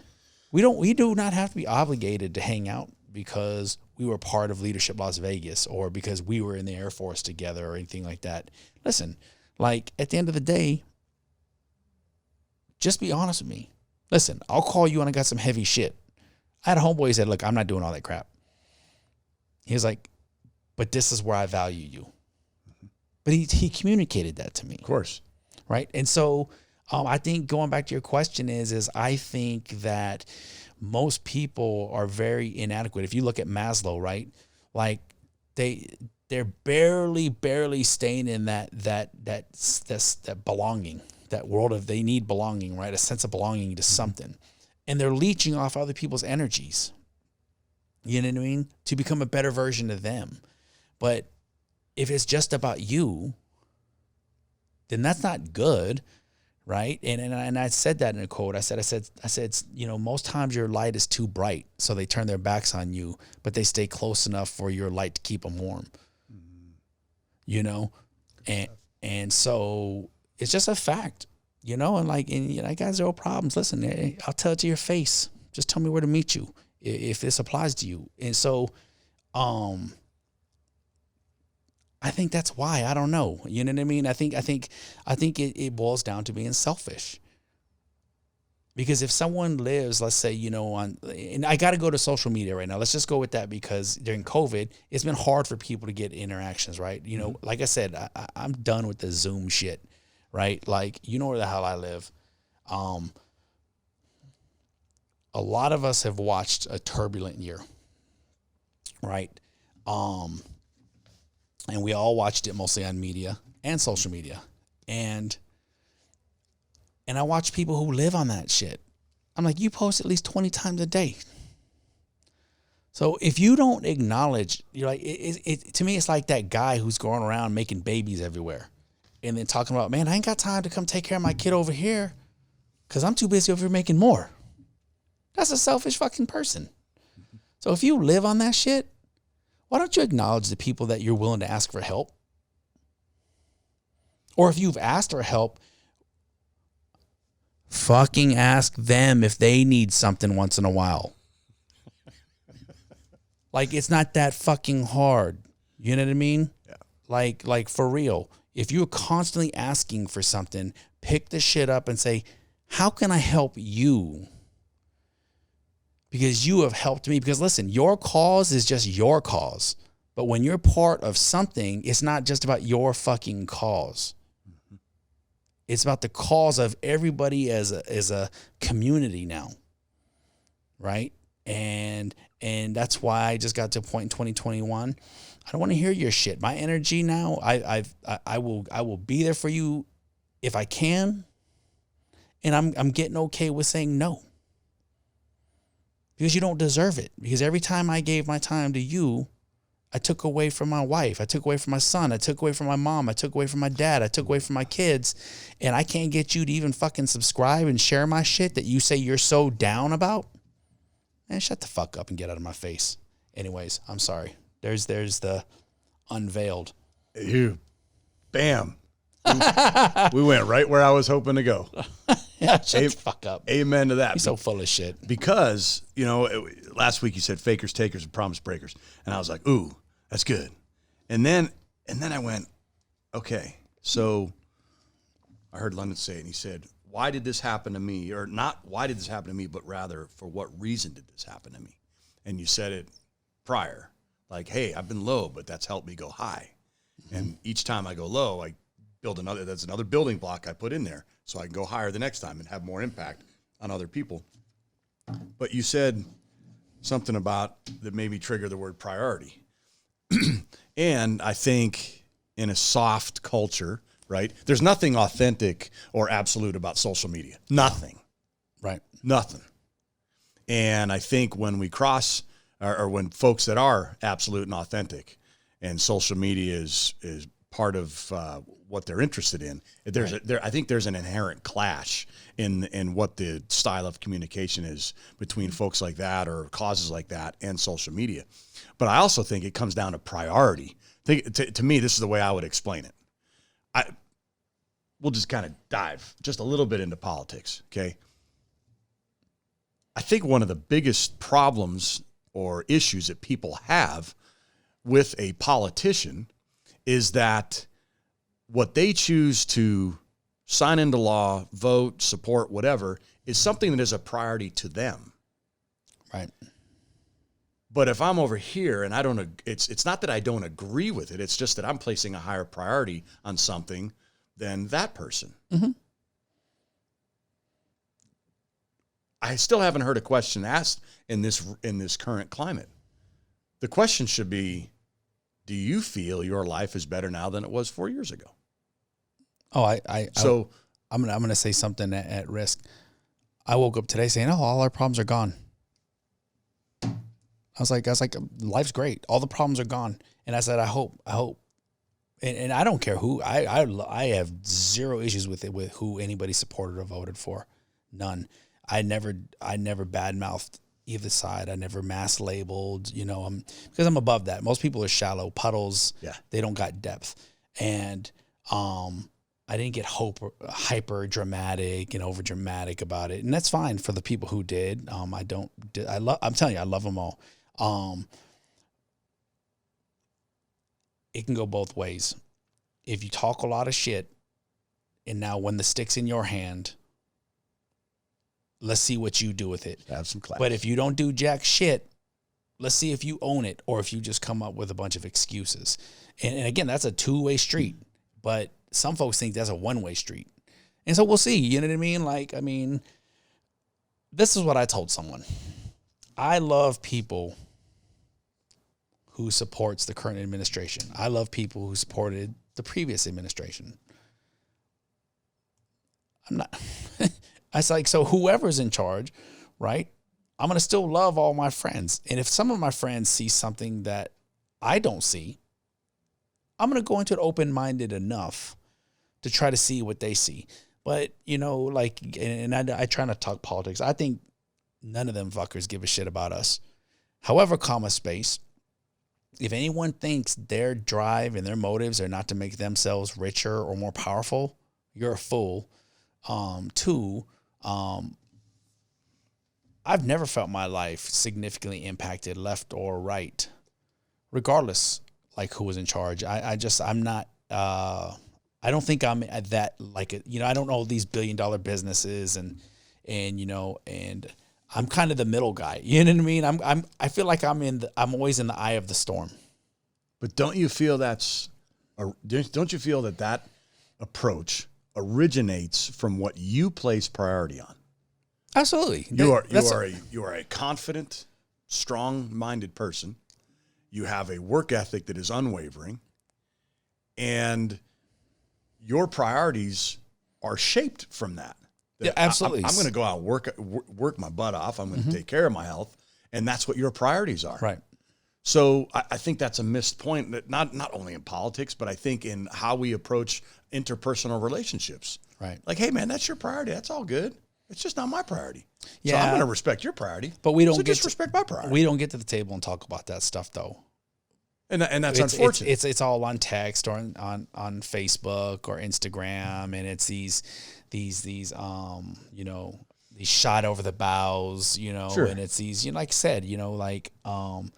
We do not have to be obligated to hang out because we were part of Leadership Las Vegas or because we were in the Air Force together or anything like that. Listen, like at the end of the day, just be honest with me. Listen, I'll call you when I got some heavy shit. I had a homeboy who said, look, I'm not doing all that crap. He was like, but this is where I value you. But he communicated that to me. Of course. Right. And so I think going back to your question is I think that most people are very inadequate. If you look at Maslow, right? Like they're barely staying in that belonging, that world of they need belonging, right? A sense of belonging to something. And they're leeching off other people's energies. You know what I mean? To become a better version of them. But if it's just about you, then that's not good. Right. And I said that in a quote. I said, you know, most times your light is too bright. So they turn their backs on you, but they stay close enough for your light to keep them warm. You know, and so it's just a fact. you know, and I got zero problems. Listen, I'll tell it to your face. Just tell me where to meet you if this applies to you. And so, I think that's why. I don't know. You know what I mean? I think it boils down to being selfish. Because if someone lives, let's say, you know, and I got to go to social media right now. Let's just go with that, because during COVID, it's been hard for people to get interactions, right? You know, like I said, I'm done with the Zoom shit, right? Like, you know where the hell I live. A lot of us have watched a turbulent year, right? And we all watched it mostly on media and social media. And I watch people who live on that shit. I'm like, you post at least 20 times a day. So if you don't acknowledge, you're like, to me, it's like that guy who's going around making babies everywhere and then talking about, man, I ain't got time to come take care of my kid over here because I'm too busy over here making more. That's a selfish fucking person. So if you live on that shit, why don't you acknowledge the people that you're willing to ask for help? Or if you've asked for help, fucking ask them if they need something once in a while. Like, it's not that fucking hard. You know what I mean? Yeah. Like for real. If you're constantly asking for something, pick the shit up and say, how can I help you? Because you have helped me. Because listen, your cause is just your cause. But when you're part of something, it's not just about your fucking cause. It's about the cause of everybody as a community now, right? And that's why I just got to a point in 2021. I don't want to hear your shit. My energy now, I will be there for you if I can, and I'm getting okay with saying no, because you don't deserve it. Because every time I gave my time to you, I took away from my wife. I took away from my son. I took away from my mom. I took away from my dad. I took away from my kids. And I can't get you to even fucking subscribe and share my shit that you say you're so down about. Man, shut the fuck up and get out of my face. Anyways, I'm sorry. There's the unveiled. You, bam. We went right where I was hoping to go. Yeah, shut the fuck up. Amen to that. You're so full of shit. Because, you know, last week you said fakers, takers, and promise breakers. And I was like, ooh, that's good. And then I went, okay. So I heard London say it, and he said, why did this happen to me? Or not why did this happen to me, but rather for what reason did this happen to me? And you said it prior, like, hey, I've been low, but that's helped me go high. Mm-hmm. And each time I go low, I build that's another building block I put in there so I can go higher the next time and have more impact on other people. But you said something about that made me trigger the word priority. And I think in a soft culture, right, there's nothing authentic or absolute about social media. Nothing. Right. Nothing. And I think when we cross, or when folks that are absolute and authentic, and social media is part of what they're interested in, I think there's an inherent clash in what the style of communication is between folks like that or causes like that and social media. But I also think it comes down to priority. To me, this is the way I would explain it. We'll just kind of dive just a little bit into politics, okay? I think one of the biggest problems or issues that people have with a politician is that what they choose to sign into law, vote, support, whatever, is something that is a priority to them. Right. But if I'm over here and I don't, it's not that I don't agree with it. It's just that I'm placing a higher priority on something than that person. Mm-hmm. I still haven't heard a question asked in this current climate. The question should be, do you feel your life is better now than it was 4 years ago? Oh, I'm gonna say something at risk. I woke up today saying, "Oh, all our problems are gone." I was like, life's great. All the problems are gone. And I said, I hope, and I don't care who. I have zero issues with it, with who anybody supported or voted for, none. I never badmouthed either side. I never mass labeled, because I'm above that. Most people are shallow puddles. Yeah. They don't got depth. And I didn't get hyper dramatic and over dramatic about it, and that's fine for the people who did. I'm telling you, I love them all. It can go both ways. If you talk a lot of shit, and now when the stick's in your hand, let's see what you do with it. Have some class. But if you don't do jack shit, let's see if you own it or if you just come up with a bunch of excuses. And again, that's a two-way street. But some folks think that's a one-way street. And so we'll see. You know what I mean? This is what I told someone. I love people who supports the current administration. I love people who supported the previous administration. I'm not... I was like, so whoever's in charge, right? I'm going to still love all my friends. And if some of my friends see something that I don't see, I'm going to go into it open-minded enough to try to see what they see. But, and I try not to talk politics. I think none of them fuckers give a shit about us. However, space, if anyone thinks their drive and their motives are not to make themselves richer or more powerful, you're a fool. Two, I've never felt my life significantly impacted left or right, regardless who was in charge. I don't think I'm at that, I don't know these billion-dollar businesses and I'm kind of the middle guy. You know what I mean? I feel like I'm always in the eye of the storm. But don't you feel that approach originates from what you place priority on? Absolutely. You are a confident, strong-minded person. You have a work ethic that is unwavering, and your priorities are shaped from that. Yeah, absolutely. I'm going to go out and work my butt off. I'm going to take care of my health, and that's what your priorities are. Right. So I think that's a missed point, that not only in politics, but I think in how we approach interpersonal relationships. Right. Like, hey, man, that's your priority. That's all good. It's just not my priority. Yeah. So I'm going to respect your priority. But we don't respect my priority. We don't get to the table and talk about that stuff, though. And that's unfortunate. It's all on text or on Facebook or Instagram, and it's these shot over the bows, Sure. and it's these, like I said, on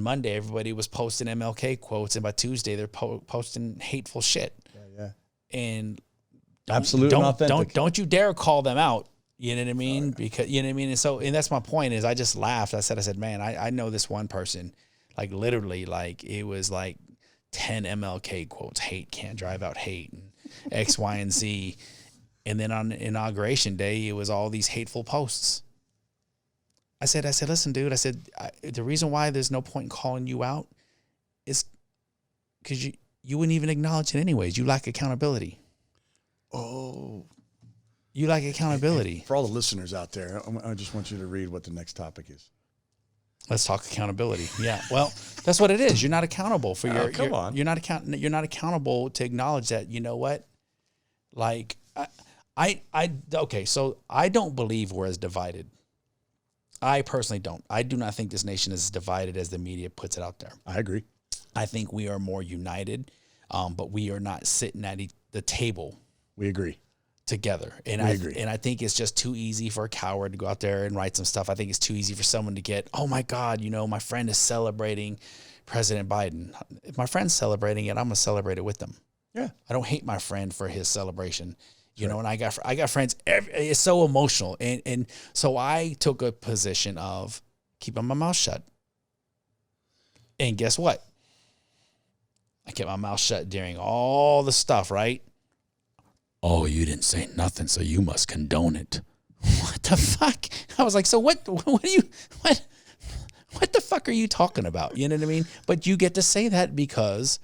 Monday everybody was posting MLK quotes, and by Tuesday they're posting hateful shit. Yeah. And absolutely authentic. Don't you dare call them out. You know what I mean? Because you know what I mean. And that's my point. Is I just laughed. I said, man, I know this one person. Literally, it was 10 MLK quotes. Hate can't drive out hate, and X, Y, and Z. And then on Inauguration Day, it was all these hateful posts. I said, listen, dude. I said, the reason why there's no point in calling you out is because you wouldn't even acknowledge it anyways. You lack accountability. Oh. You lack accountability. For all the listeners out there, I just want you to read what the next topic is. Let's talk accountability. Yeah. Well, that's what it is. You're not accountable for your. Come on. You're not accountable to acknowledge that. You know what? Okay. So I don't believe we're as divided. I personally don't. I do not think this nation is as divided as the media puts it out there. I agree. I think we are more united, but we are not sitting at the table. We agree. Together. And we agree. And I think it's just too easy for a coward to go out there and write some stuff. I think it's too easy for someone to get, oh my God, my friend is celebrating President Biden. If my friend's celebrating it, I'm going to celebrate it with them. Yeah. I don't hate my friend for his celebration. You know, and I got friends. It's so emotional. And so I took a position of keeping my mouth shut. And guess what? I kept my mouth shut during all the stuff, right? Oh, you didn't say nothing, so you must condone it. What the fuck? I was like, so what the fuck are you talking about? You know what I mean? But you get to say that because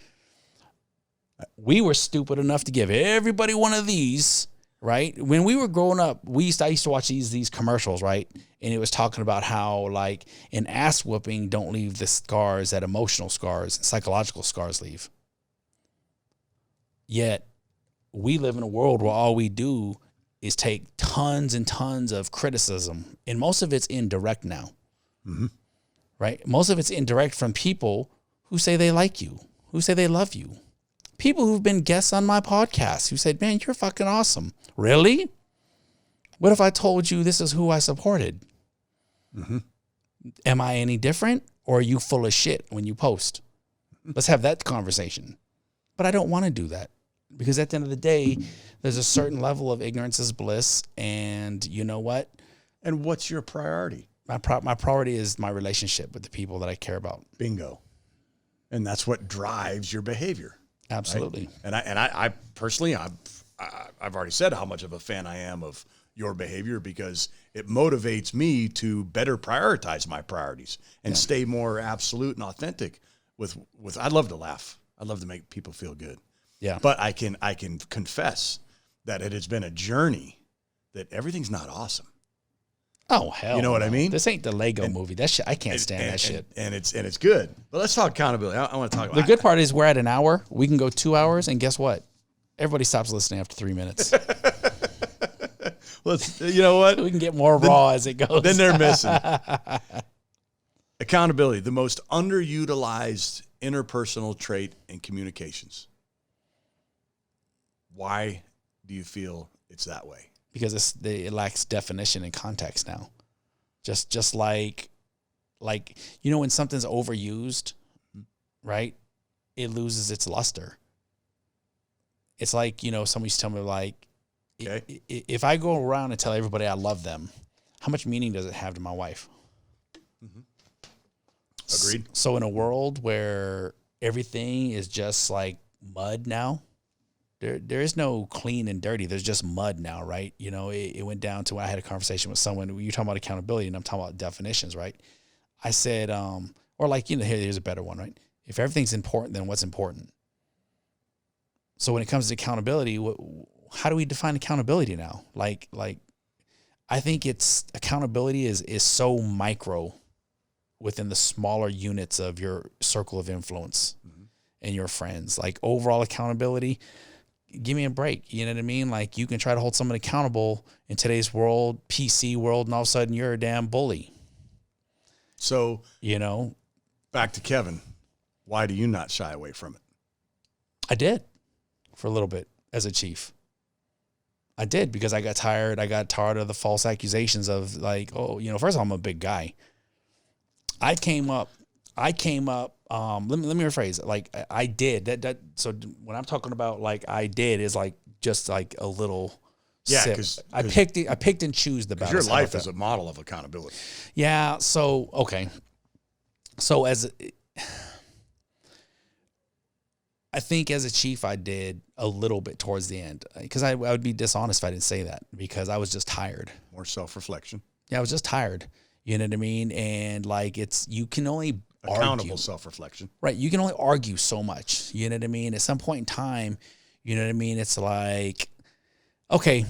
we were stupid enough to give everybody one of these, right? When we were growing up, I used to watch these commercials, right? And it was talking about how an ass whooping don't leave the scars that emotional scars and psychological scars leave. Yet we live in a world where all we do is take tons and tons of criticism, and most of it's indirect now, right? Most of it's indirect from people who say they like you, who say they love you, People who've been guests on my podcast who said, man, you're fucking awesome. Really? What if I told you this is who I supported? Mm-hmm. Am I any different, or are you full of shit when you post? Let's have that conversation. But I don't want to do that, because at the end of the day, there's a certain level of ignorance is bliss. And you know what? And what's your priority? My priority is my relationship with the people that I care about. Bingo. And that's what drives your behavior. Absolutely. Right? And I personally, I've already said how much of a fan I am of your behavior, because it motivates me to better prioritize my priorities and stay more absolute and authentic with I'd love to laugh. I'd love to make people feel good. Yeah. But I can confess that it has been a journey, that everything's not awesome. Oh, hell. You know what I mean? This ain't the Lego movie. That shit, I can't stand that shit. And it's good. But let's talk accountability. I want to talk about The good part is we're at an hour. We can go 2 hours, and guess what? Everybody stops listening after 3 minutes. You know what? We can get more raw as it goes. Then they're missing. Accountability, the most underutilized interpersonal trait in communications. Why do you feel it's that way? Because it lacks definition and context now. Just like you know, when something's overused, right? It loses its luster. It's like, you know, somebody used to tell me, like, Okay. If I go around and tell everybody I love them, how much meaning does it have to my wife? Mm-hmm. Agreed. So in a world where everything is just like mud now, there is no clean and dirty. There's just mud now, right? You know, it went down to when I had a conversation with someone. You're talking about accountability, and I'm talking about definitions, right? I said, or like, you know, here's a better one, right? If everything's important, then what's important? So when it comes to accountability, how do we define accountability now? Like I think accountability is so micro within the smaller units of your circle of influence and your friends. Like overall accountability, give me a break. You know what I mean? Like you can try to hold someone accountable in today's world, PC world, and all of a sudden you're a damn bully. So, you know, back to Kevin, why do you not shy away from it? I did for a little bit as a chief. I did, because I got tired. I got tired of the false accusations of like, oh, you know, first of all, I'm a big guy. I came up, let me rephrase. Like I did that. So when I'm talking about like I did is like, just like a little sip. Cause I picked and choose the battles. your life is a model of accountability. Yeah. So, okay. So I think as a chief, I did a little bit towards the end, because I would be dishonest if I didn't say that, because I was just tired. More self-reflection. Yeah, I was just tired. You know what I mean? And like, you can only accountable argue. Self-reflection. Right. You can only argue so much. You know what I mean? At some point in time, you know what I mean? It's like, okay,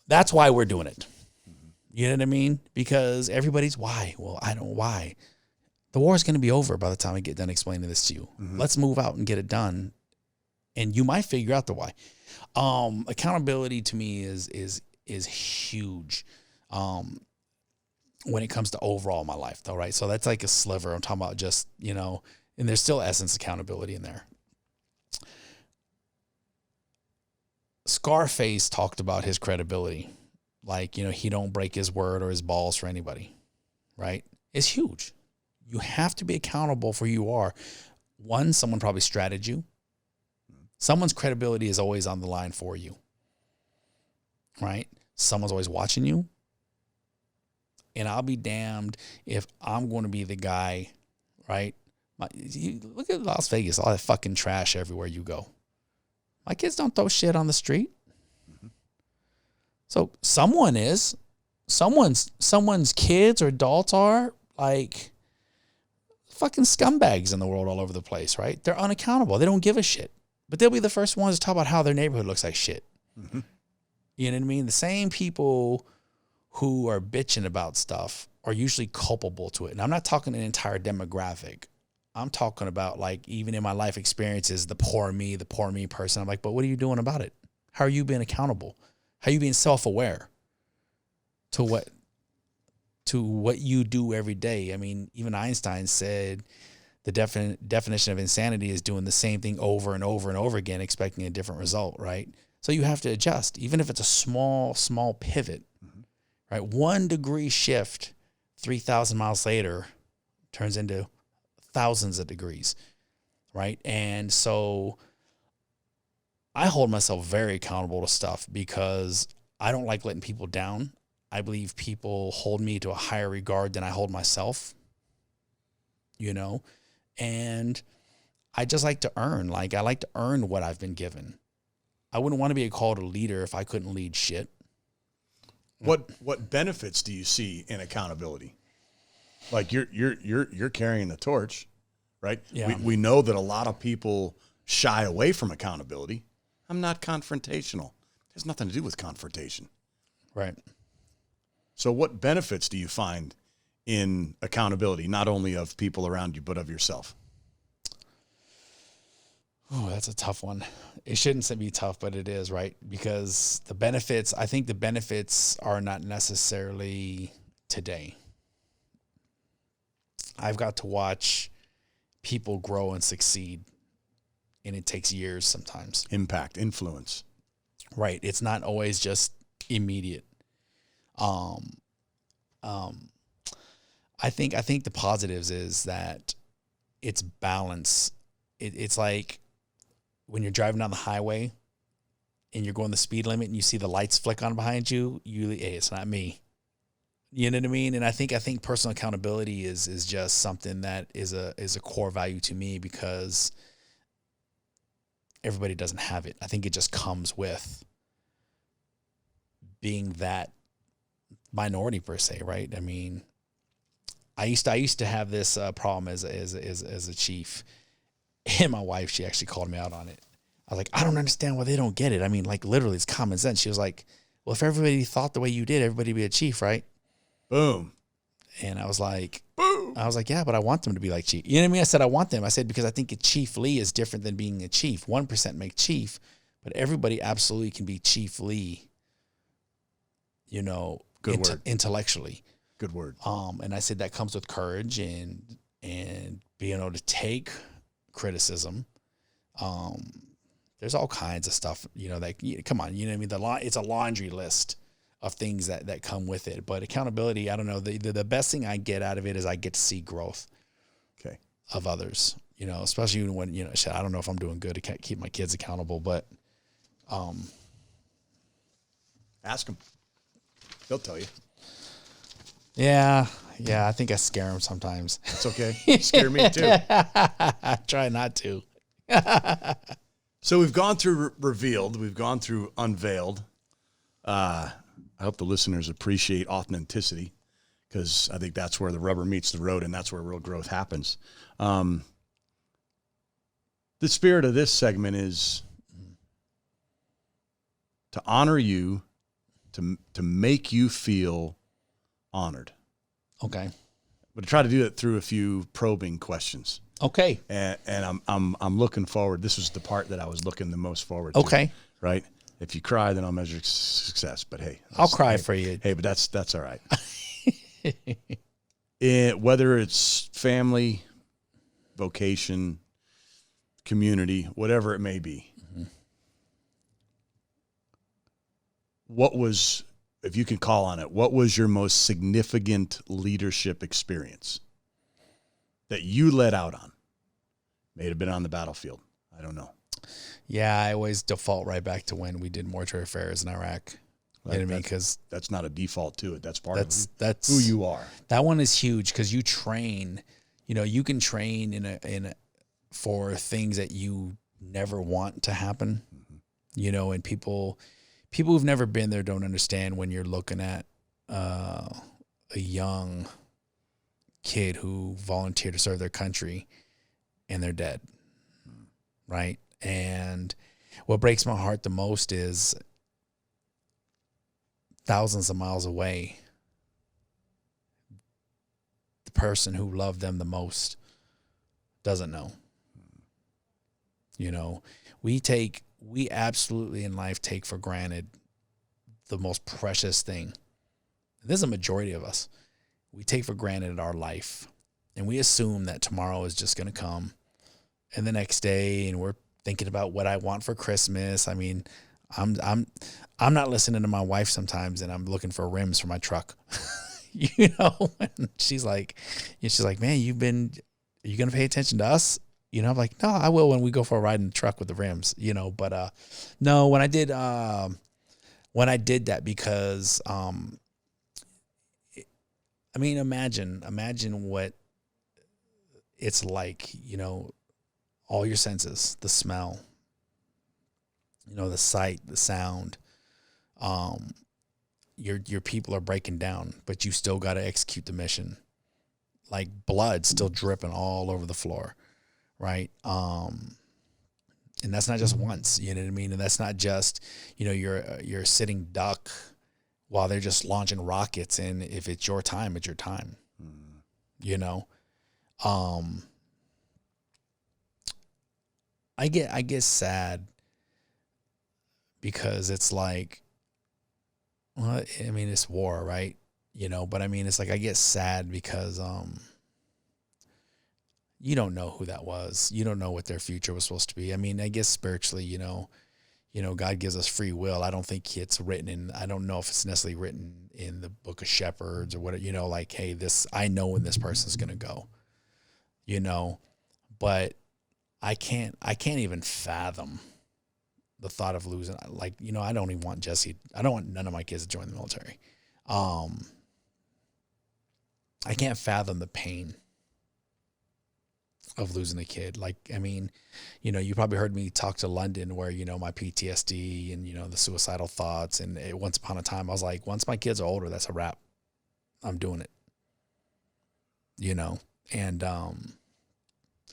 that's why we're doing it. You know what I mean? Because everybody's why? Well, I don't know why. The war is going to be over by the time I get done explaining this to you. Mm-hmm. Let's move out and get it done. And you might figure out the why. Accountability to me is huge. When it comes to overall my life though, right? So that's like a sliver. I'm talking about just, you know, and there's still essence accountability in there. Scarface talked about his credibility. Like, you know, he don't break his word or his balls for anybody, right? It's huge. You have to be accountable for who you are. One, someone probably strategized you. Someone's credibility is always on the line for you, right? Someone's always watching you. And I'll be damned if I'm going to be the guy, right? Look at Las Vegas, all that fucking trash everywhere you go. My kids don't throw shit on the street. Mm-hmm. So someone's kids or adults are like fucking scumbags in the world all over the place, right? They're unaccountable. They don't give a shit. But they'll be the first ones to talk about how their neighborhood looks like shit. Mm-hmm. You know what I mean? The same people who are bitching about stuff are usually culpable to it. And I'm not talking an entire demographic. I'm talking about, like, even in my life experiences, the poor me person. I'm like, but what are you doing about it? How are you being accountable? How are you being self-aware to what you do every day? I mean, even Einstein said The definition of insanity is doing the same thing over and over and over again, expecting a different result, right? So you have to adjust, even if it's a small pivot, right? 1 degree shift, 3,000 miles later, turns into thousands of degrees, right? And so I hold myself very accountable to stuff because I don't like letting people down. I believe people hold me to a higher regard than I hold myself, you know? And I just like to earn. Like, I like to earn what I've been given. I wouldn't want to be called a leader if I couldn't lead shit. What benefits do you see in accountability? Like you're carrying the torch, right? Yeah. We know that a lot of people shy away from accountability. I'm not confrontational. It has nothing to do with confrontation. Right. So what benefits do you find in accountability, not only of people around you, but of yourself? Oh, that's a tough one. It shouldn't be tough, but it is, right? Because I think the benefits are not necessarily today. I've got to watch people grow and succeed, and it takes years sometimes. Impact, influence. Right. It's not always just immediate. I think the positives is that it's balance. It's like when you're driving down the highway and you're going the speed limit and you see the lights flick on behind you, hey, it's not me. You know what I mean? And I think personal accountability is just something that is a core value to me because everybody doesn't have it. I think it just comes with being that minority per se, right? I mean, I used to have this problem as a chief, and my wife, she actually called me out on it. I was like, I don't understand why they don't get it. I mean, like literally, it's common sense. She was like, well, if everybody thought the way you did, everybody would be a chief, right? Boom. And I was like, Boom. I was like, yeah, but I want them to be like chief. You know what I mean? I said, I want them. I said, because I think a Chief Lee is different than being a chief. 1% make chief, but everybody absolutely can be Chief Lee, you know, Good word. Intellectually. Good word. And I said that comes with courage and being able to take criticism. There's all kinds of stuff, you know, that, come on, you know what I mean? It's a laundry list of things that come with it. But accountability, I don't know, the best thing I get out of it is I get to see growth of others, you know, especially when, you know, shit, I don't know if I'm doing good to keep my kids accountable, but ask them. They'll tell you. Yeah, I think I scare them sometimes. It's okay. You scare me too. I try not to. So we've gone through revealed. We've gone through unveiled. I hope the listeners appreciate authenticity because I think that's where the rubber meets the road and that's where real growth happens. The spirit of this segment is to honor you, to make you feel honored. Okay. But to try to do it through a few probing questions. Okay. And I'm looking forward. This was the part that I was looking the most forward to. Okay. Right? If you cry, then I'll measure success. But hey, I'll cry for you. Hey, but that's all right. Whether it's family, vocation, community, whatever it may be. Mm-hmm. What was, if you can call on it, what was your most significant leadership experience that you let out on? May have been on the battlefield. I don't know. Yeah, I always default right back to when we did mortuary affairs in Iraq. You know what I mean? Because that's not a default to it. That's part of that's who you are. That one is huge because you train. You know, you can train for things that you never want to happen. Mm-hmm. You know, and people who've never been there don't understand when you're looking at a young kid who volunteered to serve their country and they're dead, right? And what breaks my heart the most is thousands of miles away, the person who loved them the most doesn't know. You know, we absolutely in life take for granted the most precious thing. There's a majority of us. We take for granted our life. And we assume that tomorrow is just going to come and the next day, and we're thinking about what I want for Christmas. I mean, I'm not listening to my wife sometimes, and I'm looking for rims for my truck. You know, and she's like, man, are you going to pay attention to us? You know, I'm like, no, I will when we go for a ride in the truck with the rims, you know, but, no, when I did that, because, I mean, imagine what it's like, you know, all your senses, the smell, you know, the sight, the sound, your people are breaking down, but you still got to execute the mission. Like blood still dripping all over the floor. Right. And that's not just once, you know what I mean? And that's not just, you know, you're a sitting duck while they're just launching rockets. And if it's your time, it's your time, you know? I get sad because it's like, well, I mean, it's war, right? You know, but I mean, it's like, I get sad because, you don't know who that was. You don't know what their future was supposed to be. I mean, I guess spiritually, you know, God gives us free will. I don't think it's written in, I don't know if it's necessarily written in the book of shepherds or what, you know, like, hey, I know when this person's going to go, you know, but I can't even fathom the thought of losing. Like, you know, I don't even want Jesse. I don't want none of my kids to join the military. I can't fathom the pain of losing a kid. Like, I mean, you know, you probably heard me talk to London where, you know, my PTSD and, you know, the suicidal thoughts. And once upon a time, I was like, once my kids are older, that's a wrap. I'm doing it, you know? And,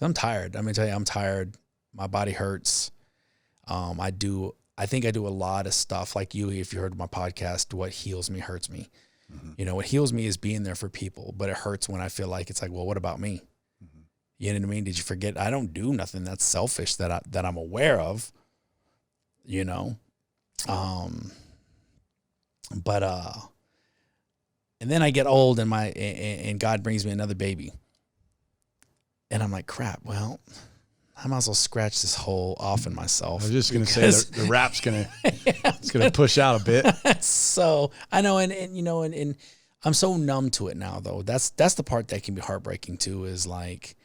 I'm tired. I'm gonna tell you, I'm tired. My body hurts. I think I do a lot of stuff like you. If you heard my podcast, what heals me hurts me. Mm-hmm. You know, what heals me is being there for people, but it hurts when I feel like it's like, well, what about me? Mm-hmm. You know what I mean? Did you forget? I don't do nothing that's selfish that I'm aware of, you know? But and then I get old and God brings me another baby. And I'm like, crap, well, I might as well scratch this hole off in myself. I was just going to say the rap's going to push out a bit. So I know. And you know, and I'm so numb to it now though. That's the part that can be heartbreaking too, is like,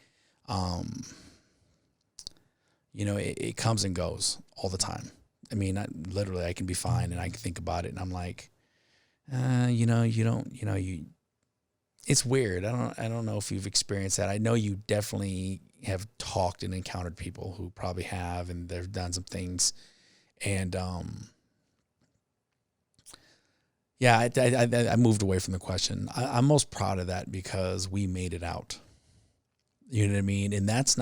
you know, it comes and goes all the time. I mean, I can be fine and I can think about it and I'm like, you know, it's weird. I don't know if you've experienced that. I know you definitely have talked and encountered people who probably have, and they've done some things. And, yeah, I moved away from the question. I'm most proud of that because we made it out. You know what I mean? And that's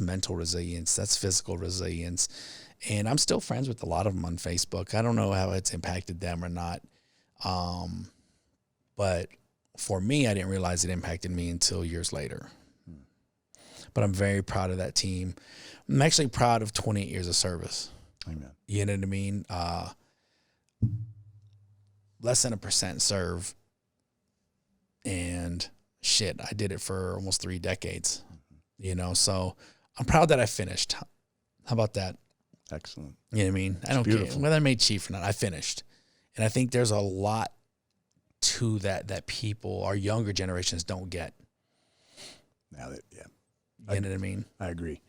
mental resilience. That's physical resilience. And I'm still friends with a lot of them on Facebook. I don't know how it's impacted them or not. But for me, I didn't realize it impacted me until years later. But I'm very proud of that team. I'm actually proud of 28 years of service. Amen. You know what I mean? Less than 1% serve. And shit, I did it for almost 3 decades. You know, so I'm proud that I finished. How about that? Excellent. You know what I mean? I don't care whether I made chief or not. I finished. And I think there's a lot to that people, our younger generations, don't get. Now that, yeah. You know what I mean? I agree.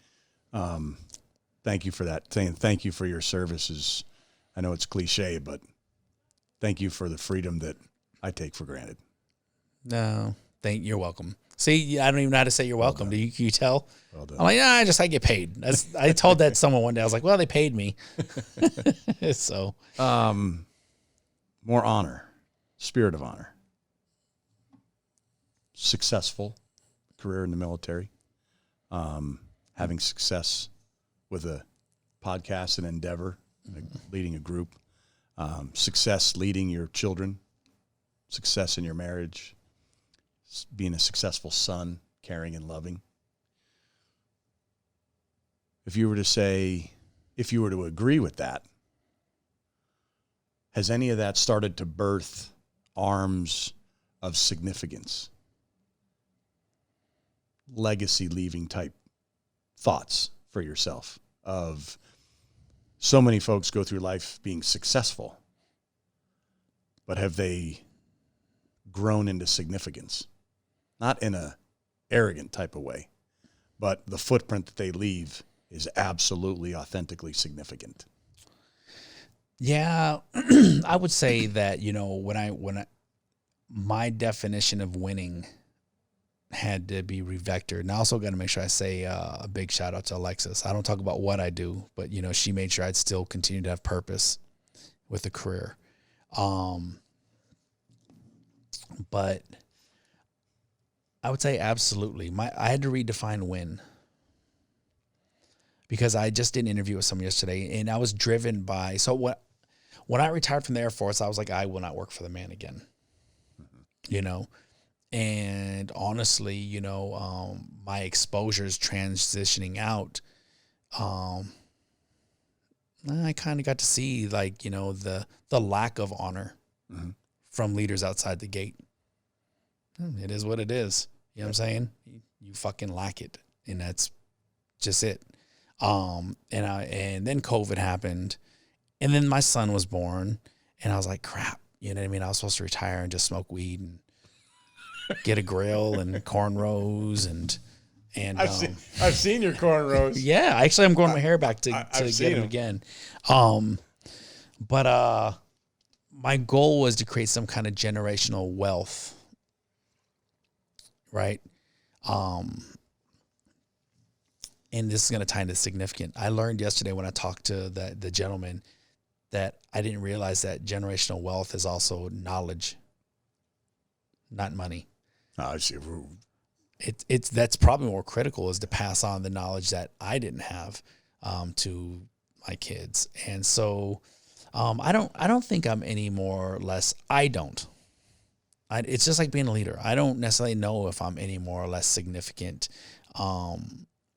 Thank you for that. Saying thank you for your services. I know it's cliche, but thank you for the freedom that I take for granted. No, you're welcome. See, I don't even know how to say you're welcome. Can you tell? Well done. I'm like, I get paid. I told that to someone one day. I was like, well, they paid me. So, more honor. Spirit of honor. Successful career in the military. Having success with a podcast and endeavor, leading a group. Success leading your children. Success in your marriage. Being a successful son, caring and loving. If you were to agree with that, has any of that started to birth arms of significance? legacy leaving type thoughts for yourself of so many folks go through life being successful, but have they grown into significance? Not in a arrogant type of way, but the footprint that they leave is absolutely authentically significant. Yeah, I would say that, you know, my definition of winning had to be revectored. And I also got to make sure I say a big shout out to Alexis. I don't talk about what I do, but, you know, she made sure I'd still continue to have purpose with a career. But I would say absolutely. I had to redefine win, because I just did an interview with someone yesterday, and I was driven by, when I retired from the Air Force, I was like, I will not work for the man again, you know? And honestly, you know, my exposures transitioning out, I kind of got to see, like, you know, the lack of honor from leaders outside the gate. It is what it is. You know what I'm saying? You fucking lack it. And that's just it. And then COVID happened, and then my son was born, and I was like, crap, you know what I mean? I was supposed to retire and just smoke weed and get a grill and cornrows and I've seen your cornrows. Yeah, actually I'm growing my hair back to get them again. But my goal was to create some kind of generational wealth, right? And this is going to tie into significant. I learned yesterday when I talked to the gentleman that I didn't realize that generational wealth is also knowledge, not money. I see. It's that's probably more critical, is to pass on the knowledge that I didn't have to my kids. And so I don't think I'm any more or less. It's just like being a leader. I don't necessarily know if I'm any more or less significant.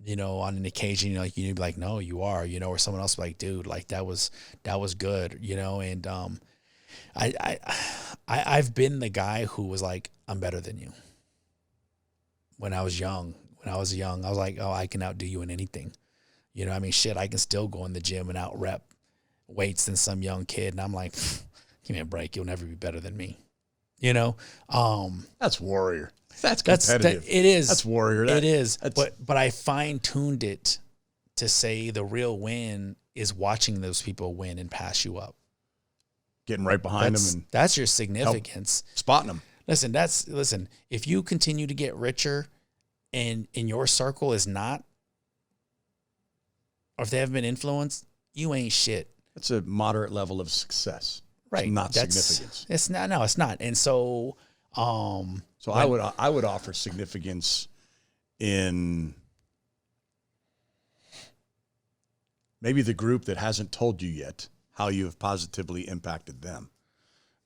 You know, on an occasion, you know, like you'd be like, no, you are, you know, or someone else be like, dude, like that was good, you know. And I've been the guy who was like, I'm better than you. When I was young, I was like, oh, I can outdo you in anything. You know, I mean, shit, I can still go in the gym and out rep weights than some young kid. And I'm like, give me a break. You'll never be better than me. You know? That's warrior. That's competitive. It is. That's warrior. It is. But I fine-tuned it to say the real win is watching those people win and pass you up. Getting right behind them. And that's your significance. Spotting them. Listen, if you continue to get richer and in your circle is not, or if they haven't been influenced, you ain't shit. That's a moderate level of success. Right. It's not significance. It's not. No, it's not. And so, I would offer significance in maybe the group that hasn't told you yet how you have positively impacted them.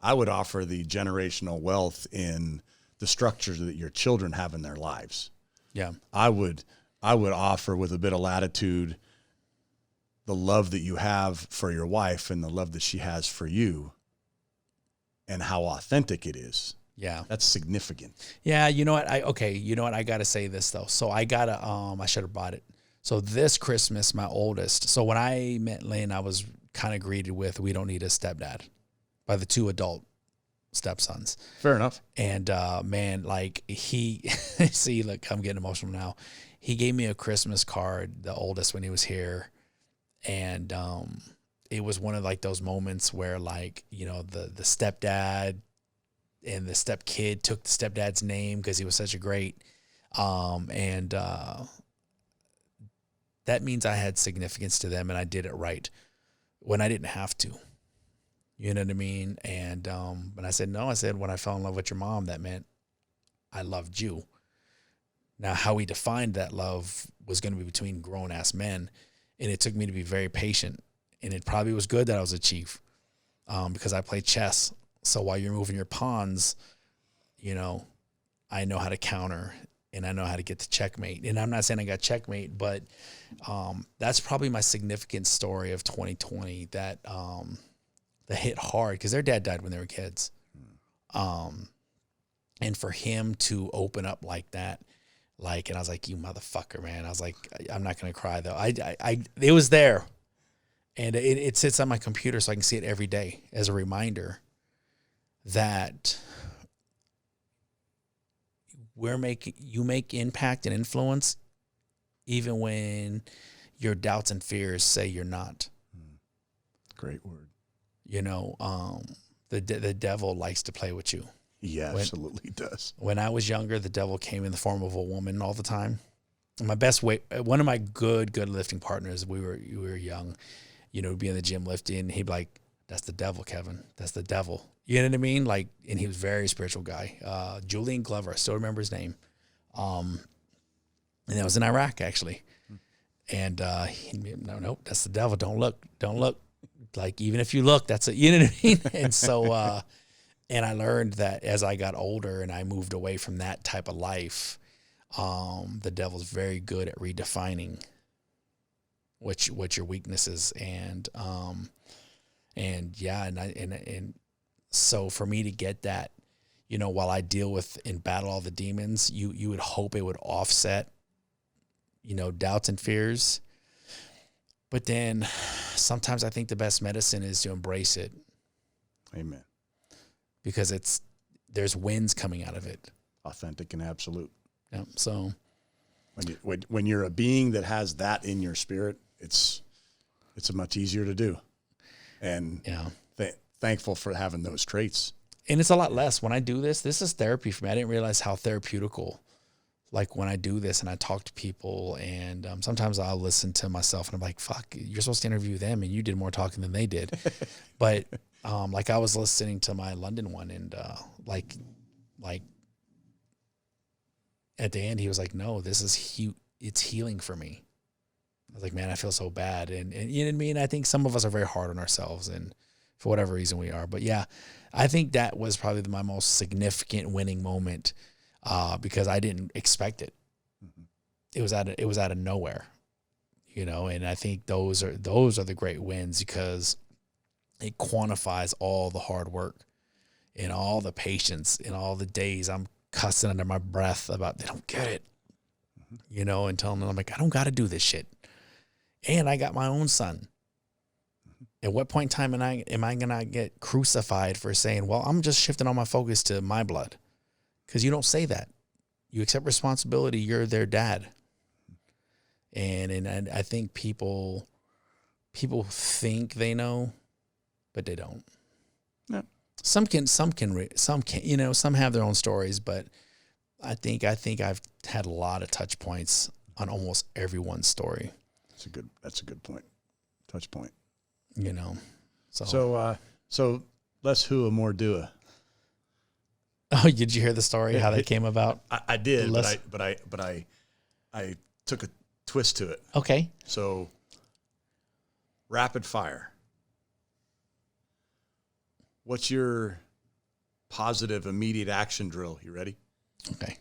I would offer the generational wealth in the structures that your children have in their lives. Yeah. I would offer, with a bit of latitude, the love that you have for your wife and the love that she has for you and how authentic it is. Yeah. That's significant. Yeah. You know what? I got to say this though. So I should have bought it. So this Christmas, my oldest, so when I met Lynn, I was kind of greeted with, we don't need a stepdad, by the two adult stepsons. Fair enough. And man, like he, see, look, I'm getting emotional now. He gave me a Christmas card, the oldest, when he was here. And it was one of like those moments where, like, you know, the stepdad and the stepkid took the stepdad's name because he was such a great, that means I had significance to them and I did it right when I didn't have to. You know what I mean? And when I said no, I said when I fell in love with your mom, that meant I loved you. Now, how we defined that love was going to be between grown-ass men, and it took me to be very patient. And it probably was good that I was a chief because I played chess. So while you're moving your pawns, you know, I know how to counter and I know how to get to checkmate. And I'm not saying I got checkmate, but that's probably my significant story of 2020 that hit hard because their dad died when they were kids. And for him to open up like that, Like, and I was like, you motherfucker, man. I was like, I'm not going to cry though. It was there, and it sits on my computer so I can see it every day as a reminder that you make impact and influence even when your doubts and fears say you're not. Great word. You know, the devil likes to play with you. He absolutely does. When I was younger, the devil came in the form of a woman all the time. And one of my good lifting partners, we were young, you know, would be in the gym lifting. He'd be like, that's the devil, Kevin. That's the devil. You know what I mean? Like, and he was a very spiritual guy. Julian Glover, I still remember his name. And that was in Iraq, actually. And no, that's the devil. Don't look. Like, even if you look, that's it. You know what I mean? And so, and I learned that as I got older and I moved away from that type of life, the devil's very good at redefining what your weaknesses and so for me to get that, you know, while I deal with and battle all the demons, you would hope it would offset, you know, doubts and fears. But then sometimes I think the best medicine is to embrace it. Amen. Because there's wins coming out of it. Authentic and absolute. Yeah. So when you're a being that has that in your spirit, it's much easier to do. And thankful for having those traits. And it's a lot less when I do this. This is therapy for me. I didn't realize how therapeutical, like when I do this and I talk to people, and sometimes I'll listen to myself and I'm like, fuck, you're supposed to interview them and you did more talking than they did. But like I was listening to my London one, and like at the end he was like, no, this is it's healing for me. I was like, man, I feel so bad. And you know what I mean? I think some of us are very hard on ourselves, and for whatever reason we are. But yeah, I think that was probably my most significant winning moment, because I didn't expect it. Mm-hmm. It was out of nowhere, you know. And I think those are the great wins, because it quantifies all the hard work and all the patience and all the days I'm cussing under my breath about they don't get it, you know, and telling them, I'm like, I don't got to do this shit. And I got my own son. At what point in time am I going to get crucified for saying, well, I'm just shifting all my focus to my blood? Because you don't say that. You accept responsibility. You're their dad. And I think people think they know, but they don't. No. Some can, you know, some have their own stories, but I think I've had a lot of touch points on almost everyone's story. That's a good point. Touch point. You know, so less who more do. Oh, did you hear the story how that came about? I did, but I took a twist to it. Okay. So rapid fire. What's your positive immediate action drill? You ready? Okay.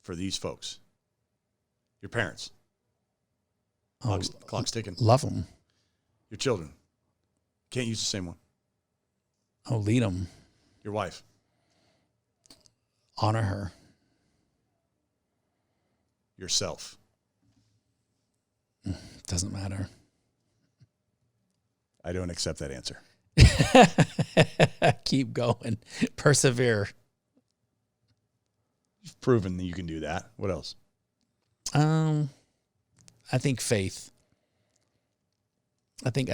For these folks, your parents. Clock's ticking. Love them. Your children. Can't use the same one. Oh, lead them. Your wife. Honor her. Yourself. Doesn't matter. I don't accept that answer. Keep going. Persevere. You've proven that you can do that. What else? I think faith. I think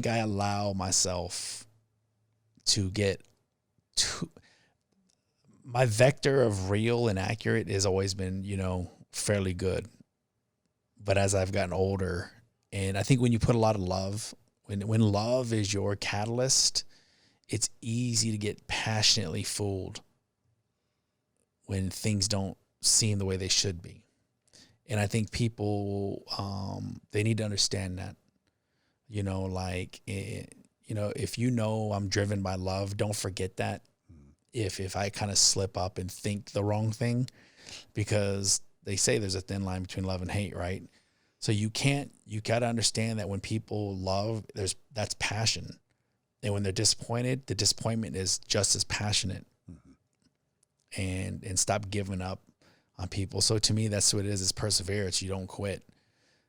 I allow myself to get to my vector of real and accurate has always been, you know, fairly good. But as I've gotten older, and I think when you put a lot of love, when love is your catalyst, it's easy to get passionately fooled when things don't seem the way they should be. And I think people, they need to understand that, you know, like, you know, if you know I'm driven by love, don't forget that. If I kind of slip up and think the wrong thing, because they say there's a thin line between love and hate, right? So you got to understand that when people love, that's passion. And when they're disappointed, the disappointment is just as passionate. And stop giving up on people. So to me, that's what it is perseverance. You don't quit.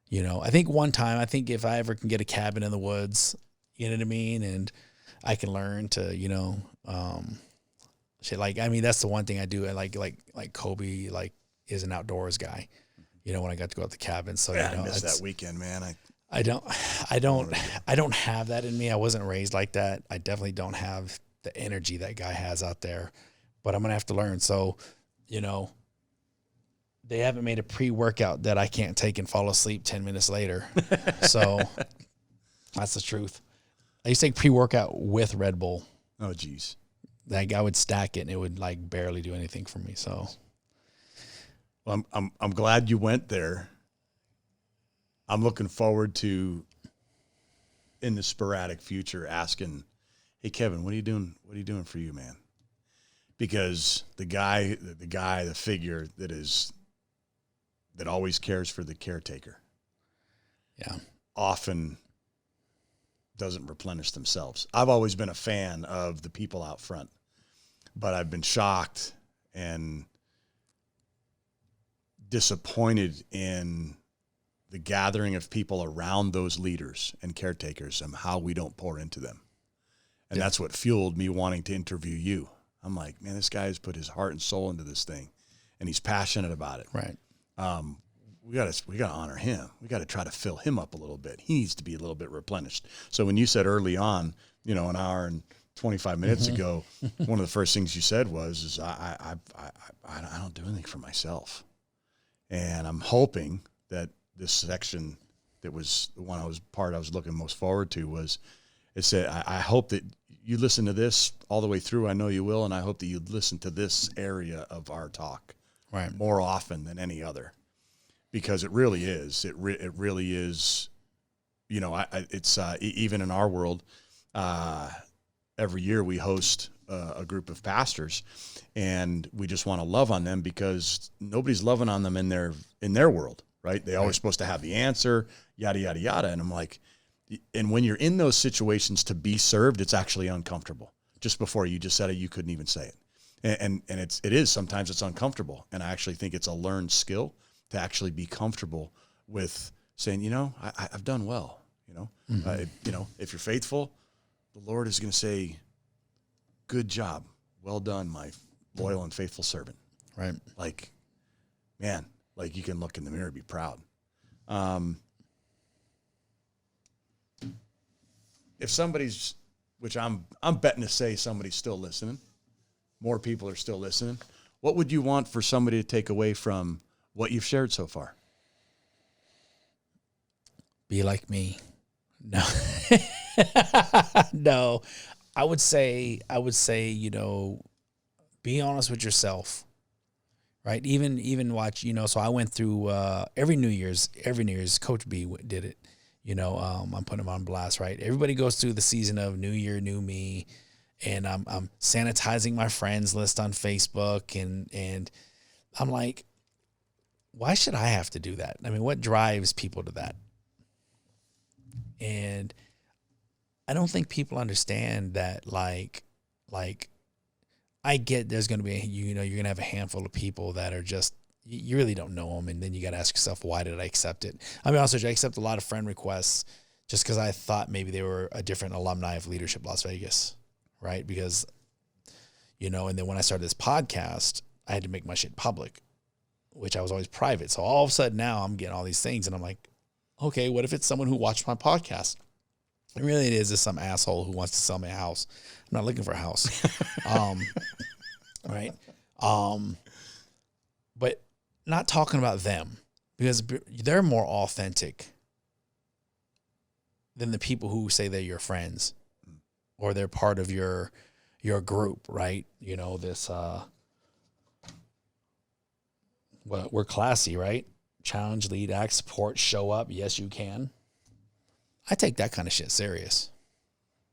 You know, I think one time, if I ever can get a cabin in the woods, you know what I mean? And I can learn to, you know, shit. Like, I mean, that's the one thing I do. I like Kobe, like, is an outdoors guy, you know, when I got to go out the cabin. So, Yeah, you know, I missed that weekend, man. I don't have that in me. I wasn't raised like that. I definitely don't have the energy that guy has out there, but I'm going to have to learn. So, you know, they haven't made a pre-workout that I can't take and fall asleep 10 minutes later. So that's the truth. I used to take pre-workout with Red Bull. Oh, geez. Like, I would stack it and it would like barely do anything for me. So, well, I'm glad you went there. I'm looking forward to, in the sporadic future, asking, hey, Kevin, what are you doing? What are you doing for you, man? Because the figure that always cares for the caretaker, yeah, often doesn't replenish themselves. I've always been a fan of the people out front, but I've been shocked and disappointed in the gathering of people around those leaders and caretakers and how we don't pour into them. And that's what fueled me wanting to interview you. I'm like, man, this guy has put his heart and soul into this thing and he's passionate about it. right. We got to honor him. We got to try to fill him up a little bit. He needs to be a little bit replenished. So when you said early on, you know, an hour and 25 minutes ago, one of the first things you said was I don't do anything for myself. And I'm hoping that this section that was the one I was looking most forward to was, it said, I hope that you listen to this all the way through. I know you will. And I hope that you listen to this area of our talk Right. more often than any other, because it really is. It really is. You know, it's even in our world, every year we host a group of pastors, and we just want to love on them because nobody's loving on them in their world, right? They always supposed to have the answer, yada yada yada. And I'm like, and when you're in those situations to be served, it's actually uncomfortable. Just before you just said it, you couldn't even say it. And it is sometimes it's uncomfortable, and I actually think it's a learned skill to actually be comfortable with saying, you know, I've done well. You know, you know, if you're faithful, the Lord is going to say, "Good job, well done, my loyal and faithful servant." Right. Like, man, like you can look in the mirror and be proud. If somebody's, which I'm betting to say somebody's still listening. More people are still listening. What would you want for somebody to take away from what you've shared so far? Be like me. No, no, I would say, you know, be honest with yourself, right? Even watch, you know, so I went through, every New Year's, Coach B did it, you know, I'm putting him on blast, right? Everybody goes through the season of New Year, New Me. And I'm sanitizing my friends list on Facebook, and I'm like, why should I have to do that? I mean, what drives people to that? And I don't think people understand that, like I get there's going to be, you know, you're going to have a handful of people that are just, you really don't know them. And then you got to ask yourself, why did I accept it? I mean, also, I accept a lot of friend requests just because I thought maybe they were a different alumni of Leadership Las Vegas. Right. Because, you know, and then when I started this podcast, I had to make my shit public, which I was always private. So all of a sudden now I'm getting all these things and I'm like, okay, what if it's someone who watched my podcast? And really it is just some asshole who wants to sell me a house. I'm not looking for a house. Right. But not talking about them, because they're more authentic than the people who say they're your friends. Or they're part of your group, right? You know, this, well, we're classy, right? Challenge, lead, act, support, show up. Yes, you can. I take that kind of shit serious.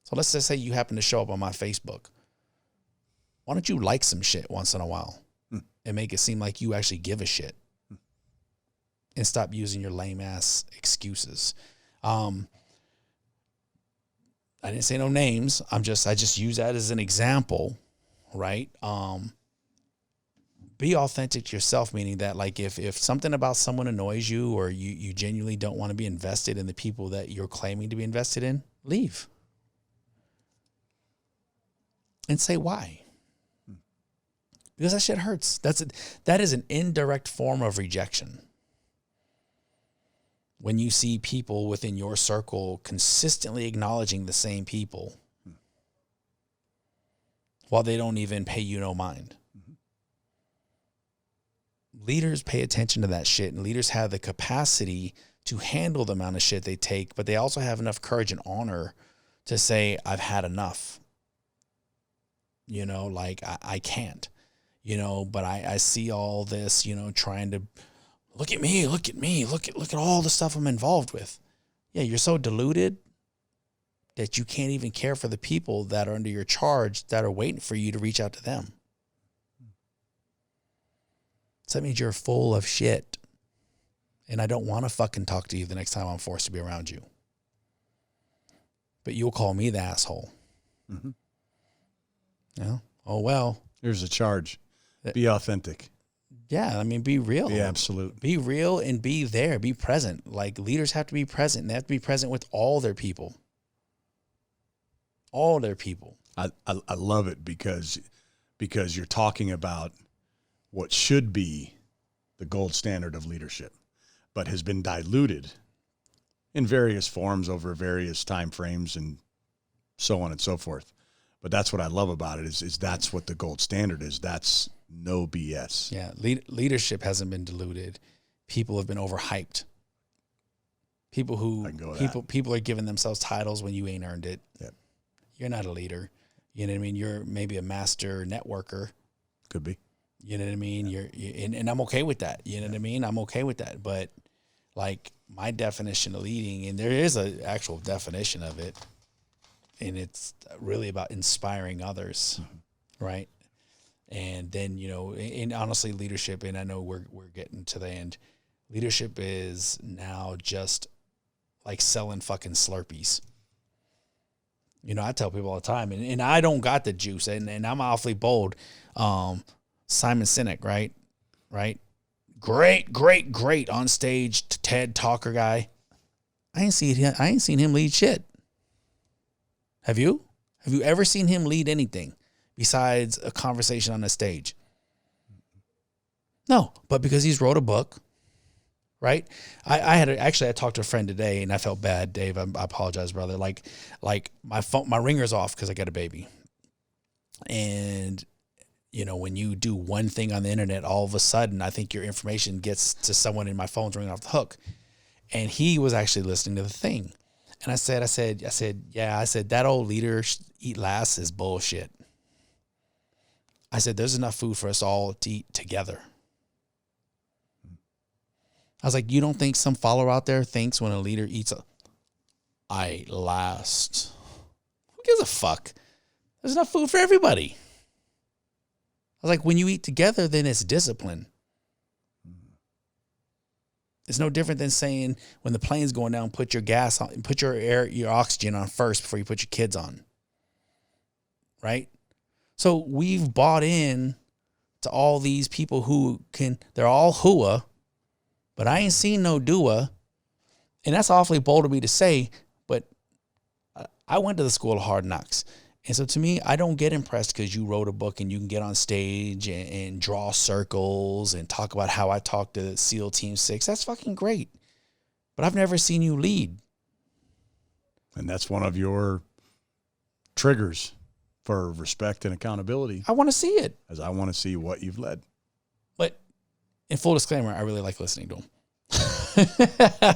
So let's just say you happen to show up on my Facebook. Why don't you like some shit once in a while and make it seem like you actually give a shit and stop using your lame ass excuses. I didn't say no names. I just use that as an example, right? Be authentic to yourself, meaning that like if something about someone annoys you or you genuinely don't want to be invested in the people that you're claiming to be invested in, leave. And say why. Because that shit hurts. That is an indirect form of rejection. When you see people within your circle consistently acknowledging the same people while they don't even pay you no mind. Leaders pay attention to that shit, and leaders have the capacity to handle the amount of shit they take, but they also have enough courage and honor to say, I've had enough. Like I can't, but I see all this, trying to look at me, look at all the stuff I'm involved with. Yeah, you're so deluded that you can't even care for the people that are under your charge that are waiting for you to reach out to them. So that means you're full of shit. And I don't want to fucking talk to you the next time I'm forced to be around you. But you'll call me the asshole. Mm-hmm. Yeah. Oh, well. Here's a charge. Be authentic. Yeah. I mean, be real. Be absolute. Be real and be there. Be present. Like leaders have to be present. And they have to be present with all their people. All their people. I love it because you're talking about what should be the gold standard of leadership, but has been diluted in various forms over various time frames and so on and so forth. But that's what I love about it is that's what the gold standard is. That's no BS. Yeah. Leadership hasn't been diluted. People have been overhyped. People are giving themselves titles when you ain't earned it. Yep. You're not a leader. You know what I mean? You're maybe a master networker. Could be. You know what I mean? And I'm okay with that. You know what I mean? I'm okay with that. But like my definition of leading, and there is an actual definition of it, and it's really about inspiring others, right? And then, and honestly, leadership, and I know we're getting to the end, leadership is now just like selling fucking Slurpees. I tell people all the time, and I don't got the juice, and I'm awfully bold. Simon Sinek, right? Great on stage, TED talker guy. I ain't seen him lead shit. Have you? Have you ever seen him lead anything besides a conversation on a stage? No, but because he's wrote a book, right? I talked to a friend today, and I felt bad, Dave. I apologize, brother. Like my phone, my ringer's off because I got a baby, and when you do one thing on the internet, all of a sudden, I think your information gets to someone, and my phone's ringing off the hook. And he was actually listening to the thing. And I said, that old leader eat last is bullshit. I said, there's enough food for us all to eat together. I was like, you don't think some follower out there thinks when a leader eats I ate last? Who gives a fuck? There's enough food for everybody. I was like, when you eat together, then it's discipline. It's no different than saying when the plane's going down, put your gas on, put your oxygen on first before you put your kids on. Right? So we've bought in to all these people they're all hua, but I ain't seen no dua. And that's awfully bold of me to say, but I went to the school of hard knocks. And so to me, I don't get impressed because you wrote a book and you can get on stage and draw circles and talk about how I talked to SEAL Team 6. That's fucking great. But I've never seen you lead. And that's one of your triggers for respect and accountability. I want to see it. As I want to see what you've led. But in full disclaimer, I really like listening to him.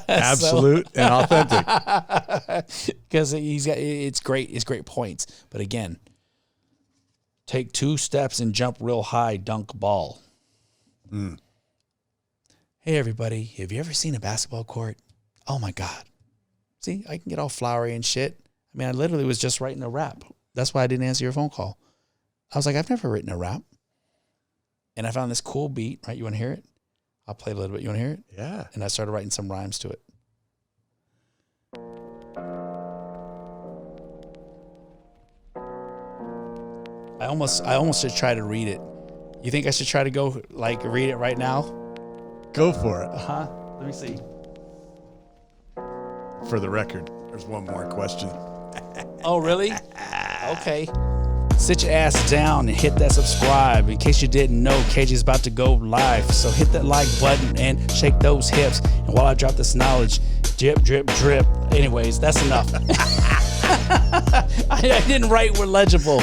Absolute and authentic. Because it's great points. But again, take 2 steps and jump real high, dunk ball. Hey everybody, have you ever seen a basketball court? Oh my God. See, I can get all flowery and shit. I mean, I literally was just writing a rap. That's why I didn't answer your phone call. I was like, I've never written a rap. And I found this cool beat, right? You want to hear it? I'll play it a little bit. You want to hear it? Yeah. And I started writing some rhymes to it. I almost should try to read it. You think I should try to go like read it right now? Go for it. Let me see. For the record, there's one more question. Oh, really? Okay. Sit your ass down and hit that subscribe. In case you didn't know, KJ's about to go live. So hit that like button and shake those hips. And while I drop this knowledge, drip, drip, drip. Anyways, that's enough. I didn't write were legible.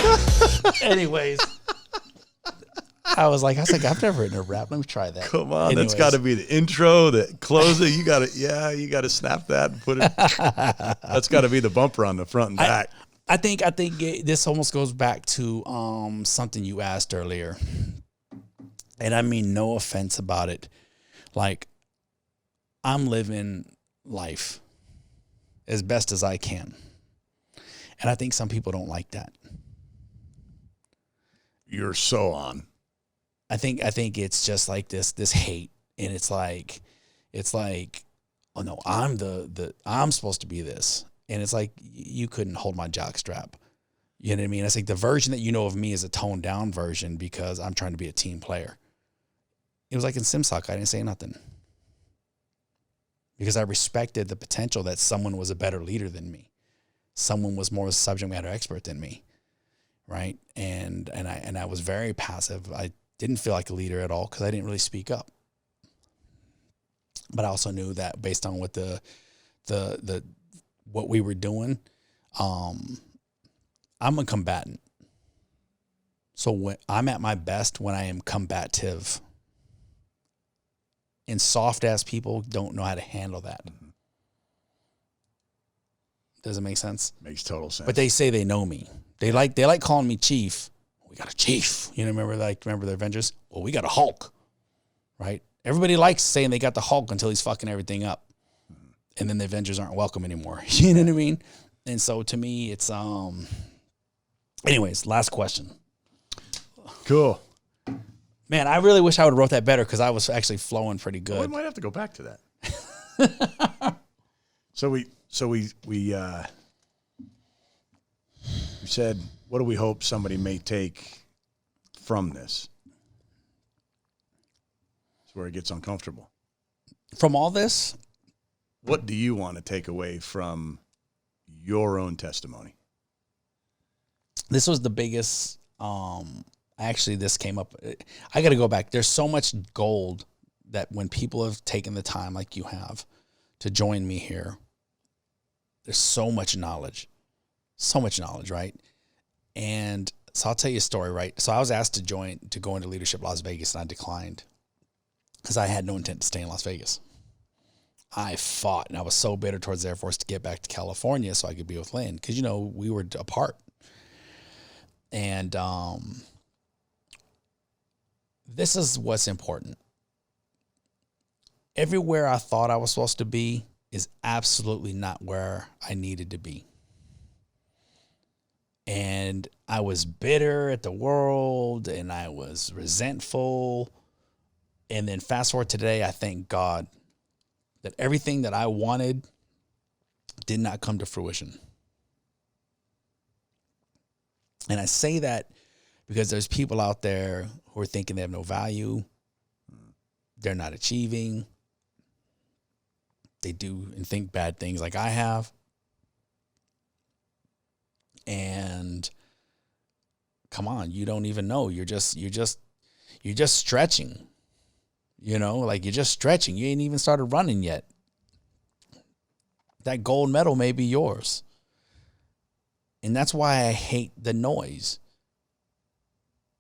Anyways. I was like, I've never written a rap. Let me try that. Come on, Anyways. that's got to be the intro, the closer. You got to snap that and put it. That's got to be the bumper on the front and back. I think this almost goes back to something you asked earlier, and I mean no offense about it. Like, I'm living life as best as I can, and I think some people don't like that. You're so on. I think it's just like this hate, and it's like, oh no, I'm supposed to be this. And it's like, you couldn't hold my jock strap. You know what I mean? It's like the version that you know of me is a toned down version because I'm trying to be a team player. It was like in SimSock, I didn't say nothing. Because I respected the potential that someone was a better leader than me. Someone was more of a subject matter expert than me. Right? And I was very passive. I didn't feel like a leader at all because I didn't really speak up. But I also knew that based on what what we were doing, I'm a combatant. So when I'm at my best when I am combative. And soft ass people don't know how to handle that. Does it make sense? Makes total sense. But they say they know me. They like calling me chief. We got a chief. You know, remember the Avengers? Well, we got a Hulk. Right? Everybody likes saying they got the Hulk until he's fucking everything up. And then the Avengers aren't welcome anymore. You know what I mean? And so to me, it's anyways, last question. Cool. Man, I really wish I would have wrote that better because I was actually flowing pretty good. Well, we might have to go back to that. So we said, what do we hope somebody may take from this? It's where it gets uncomfortable. From all this? What do you want to take away from your own testimony? This was the biggest, actually this came up. I got to go back. There's so much gold that when people have taken the time like you have to join me here, there's so much knowledge, right? And so I'll tell you a story, right? So I was asked to go into leadership Las Vegas, and I declined because I had no intent to stay in Las Vegas. I fought, and I was so bitter towards the Air Force to get back to California so I could be with Lynn because, you know, we were apart. And this is what's important. Everywhere I thought I was supposed to be is absolutely not where I needed to be. And I was bitter at the world, and I was resentful. And then fast forward today, I thank God that everything that I wanted did not come to fruition. And I say that because there's people out there who are thinking they have no value. They're not achieving. They do and think bad things like I have. And come on, you don't even know. You're just stretching. You know, like you're just stretching. You ain't even started running yet. That gold medal may be yours. And that's why I hate the noise.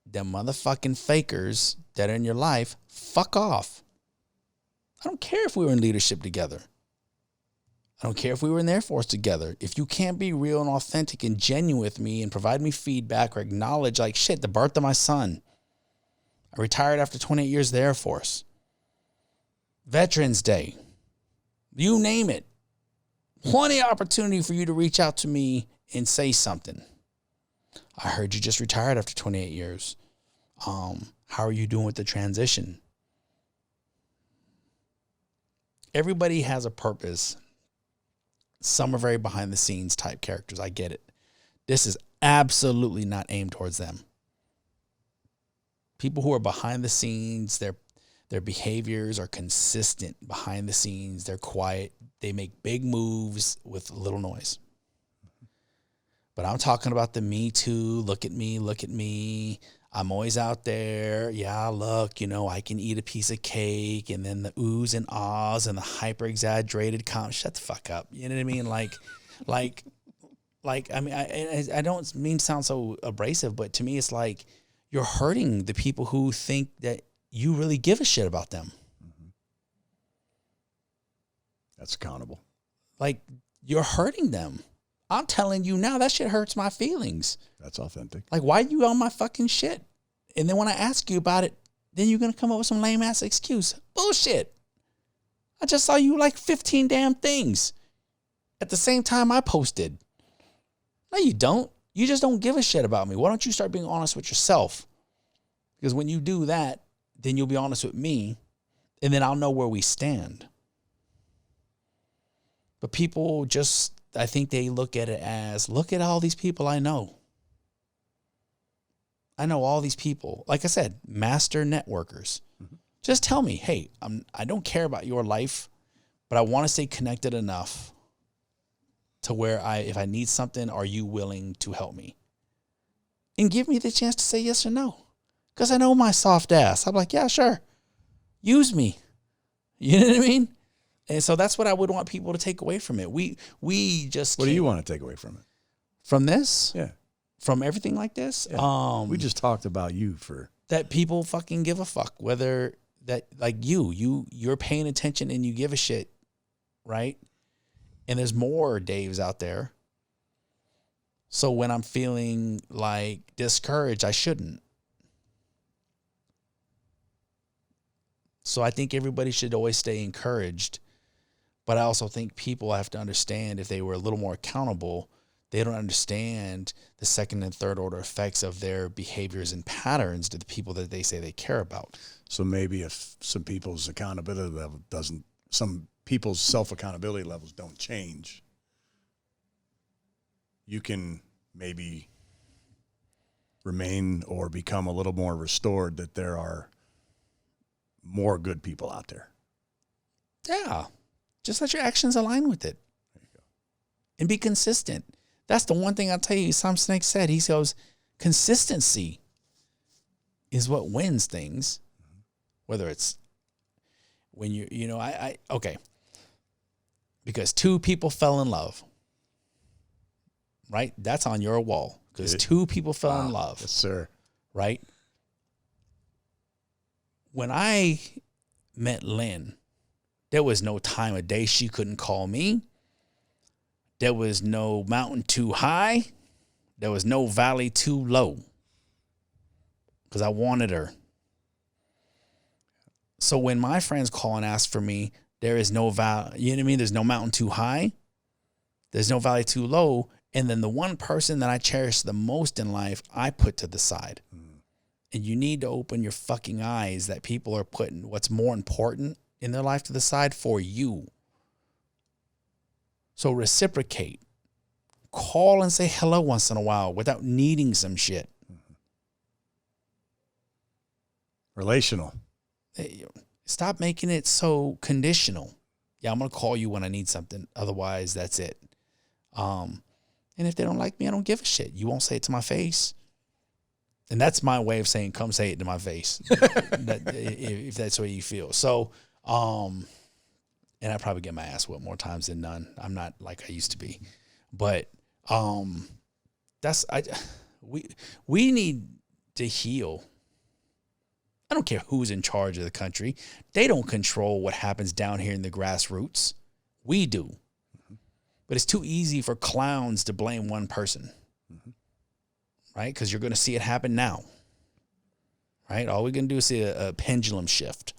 Them motherfucking fakers that are in your life, fuck off. I don't care if we were in leadership together. I don't care if we were in the Air Force together. If you can't be real and authentic and genuine with me and provide me feedback or acknowledge, like, shit, the birth of my son. I retired after 28 years of the Air Force. Veterans Day. You name it. Plenty of opportunity for you to reach out to me and say something. I heard you just retired after 28 years. How are you doing with the transition? Everybody has a purpose. Some are very behind the scenes type characters. I get it. This is absolutely not aimed towards them. People who are behind the scenes, their behaviors are consistent behind the scenes. They're quiet. They make big moves with little noise. But I'm talking about the Me Too, look at me. I'm always out there. Yeah, look, I can eat a piece of cake, and then the oohs and ahs and the hyper exaggerated shut the fuck up. You know what I mean? I mean, I don't mean to sound so abrasive, but to me, it's like you're hurting the people who think that you really give a shit about them. That's accountable. Like, you're hurting them. I'm telling you now, that shit hurts my feelings. That's authentic. Like, why you on my fucking shit? And then when I ask you about it, then you're going to come up with some lame ass excuse. Bullshit. I just saw you like 15 damn things at the same time I posted. No, you don't. You just don't give a shit about me. Why don't you start being honest with yourself? Because when you do that, then you'll be honest with me, and then I'll know where we stand. But people just, I think they look at it as, look at all these people I know. I know all these people. Like I said, master networkers. Mm-hmm. Just tell me, hey, I don't care about your life, but I want to stay connected enough to where if I need something, are you willing to help me? And give me the chance to say yes or no. Because I know my soft ass. I'm like, yeah, sure. Use me. You know what I mean? And so that's what I would want people to take away from it. We just What do you want to take away from it? From this? Yeah. From everything like this? Yeah. We just talked about you for that people fucking give a fuck. Whether that, like, you're paying attention and you give a shit, right? And there's more Daves out there. So when I'm feeling like discouraged, I shouldn't. So I think everybody should always stay encouraged. But I also think people have to understand, if they were a little more accountable, they don't understand the second and third order effects of their behaviors and patterns to the people that they say they care about. So maybe if some people's accountability level some people's self-accountability levels don't change, you can maybe remain or become a little more restored, that there are more good people out there. Yeah. Just let your actions align with it. There you go. And be consistent. That's the one thing I'll tell you. Sam Snake said, he goes, consistency is what wins things. Mm-hmm. Whether it's when okay. Because two people fell in love, right? That's on your wall. Because two people fell in love. Yes, sir. Right? When I met Lynn, there was no time of day she couldn't call me. There was no mountain too high. There was no valley too low. Because I wanted her. So when my friends call and ask for me, there is no valley, you know what I mean? There's no mountain too high. There's no valley too low. And then the one person that I cherish the most in life, I put to the side. And you need to open your fucking eyes that people are putting what's more important in their life to the side for you. So reciprocate. Call and say hello once in a while without needing some shit. Relational. Stop making it so conditional. Yeah, I'm going to call you when I need something. Otherwise, that's it. And if they don't like me, I don't give a shit. You won't say it to my face. And that's my way of saying, come say it to my face. If that's what you feel. So, and I probably get my ass whipped more times than none. I'm not like I used to be. But we need to heal. I don't care who's in charge of the country. They don't control what happens down here in the grassroots. We do. Mm-hmm. But it's too easy for clowns to blame one person. Mm-hmm. Right? Because you're going to see it happen now. Right? All we're going to do is see a pendulum shift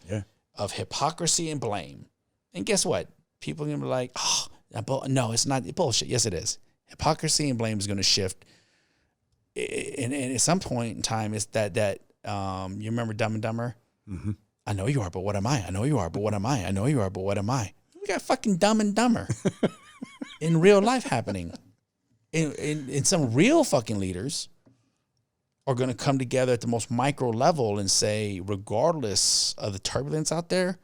of hypocrisy and blame. And guess what? People are going to be like, oh, no, it's not bullshit. Yes, it is. Hypocrisy and blame is going to shift. And at some point in time, it's that you remember Dumb and Dumber? Mm-hmm. I know you are, but what am I? I know you are, but what am I? I know you are, but what am I? We got fucking Dumb and Dumber in real life happening. And some real fucking leaders are going to come together at the most micro level and say, regardless of the turbulence out there,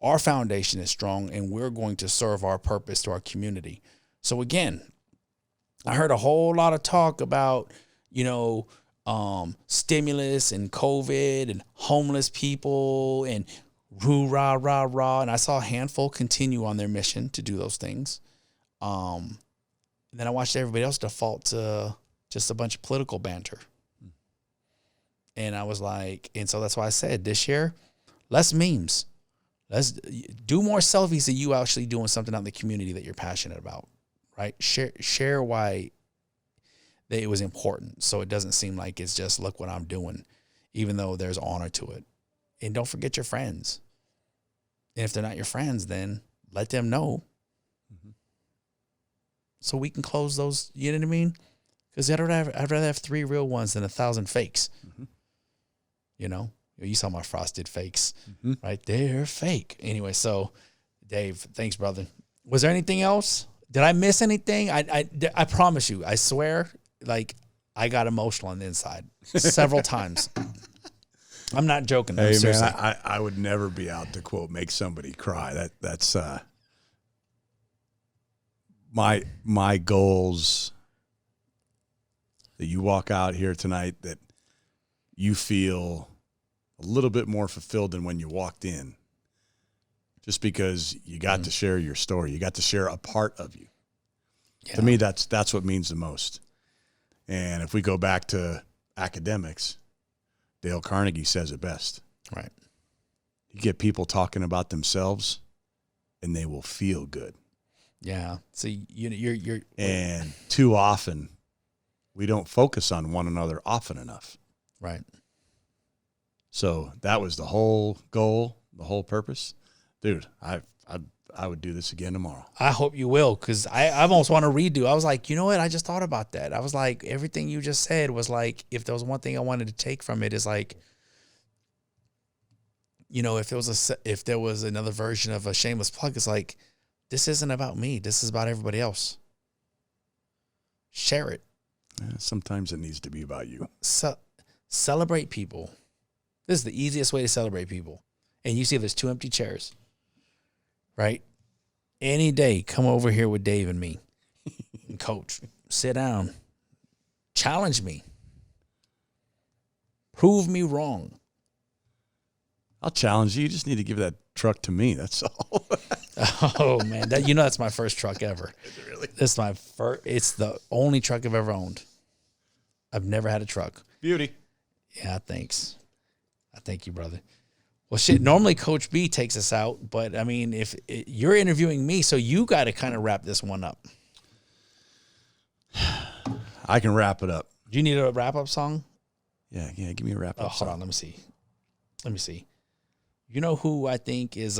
our foundation is strong and we're going to serve our purpose to our community. So again, I heard a whole lot of talk about, stimulus and COVID and homeless people and roo, rah, rah, rah. And I saw a handful continue on their mission to do those things. And then I watched everybody else default to just a bunch of political banter. And I was like, and so that's why I said this year, less memes. Let's do more selfies of you actually doing something out in the community that you're passionate about, right? Share why it was important, so it doesn't seem like it's just, look what I'm doing, even though there's honor to it. And don't forget your friends. And if they're not your friends, then let them know. Mm-hmm. So we can close those, you know what I mean? Because I'd rather have 3 real ones than 1,000 fakes. Mm-hmm. You saw my frosted fakes, mm-hmm. right? They're fake. Anyway, so Dave, thanks, brother. Was there anything else? Did I miss anything? I promise you, I swear, like, I got emotional on the inside several times. I'm not joking. Hey, man, I would never be out to, quote, make somebody cry. That's my goals, that you walk out here tonight, that you feel a little bit more fulfilled than when you walked in, just because you got to share your story. You got to share a part of you. Yeah. To me, that's what means the most. And if we go back to academics, Dale Carnegie says it best. Right. You get people talking about themselves, and they will feel good. Yeah. So you're and too often, we don't focus on one another often enough. Right. So that was the whole goal, the whole purpose. Dude, I would do this again tomorrow. I hope you will, because I almost want to redo. I was like, you know what? I just thought about that. I was like, everything you just said was like, if there was one thing I wanted to take from it, is like, if there was another version of a shameless plug, it's like, this isn't about me. This is about everybody else. Share it. Yeah, sometimes it needs to be about you. Celebrate people. This is the easiest way to celebrate people. And you see there's 2 empty chairs, right? Any day, come over here with Dave and me. And coach, sit down. Challenge me. Prove me wrong. I'll challenge you. You just need to give that truck to me. That's all. Oh, man. That's my first truck ever. Is it really? This is my first. It's the only truck I've ever owned. I've never had a truck. Beauty. Yeah, thanks. I thank you, brother. Well, shit, normally Coach B takes us out, but, I mean, if you're interviewing me, so you got to kind of wrap this one up. I can wrap it up. Do you need a wrap-up song? Yeah, give me a wrap-up song. Hold on, let me see. You know who I think is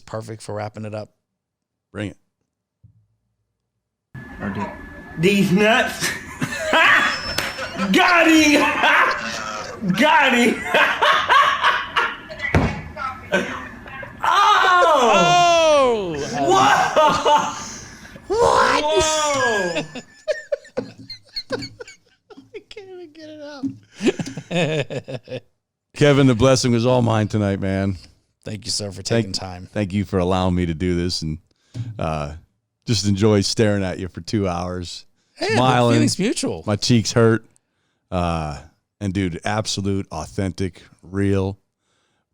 perfect for wrapping it up? Bring it. These nuts. Got him. Got him. Oh! Whoa! What? Whoa! I can't even get it out. Kevin, the blessing was all mine tonight, man. Thank you, sir, for taking time. Thank you for allowing me to do this, and just enjoy staring at you for 2 hours, smiling. The feeling's mutual. My cheeks hurt. And dude, absolute, authentic, real.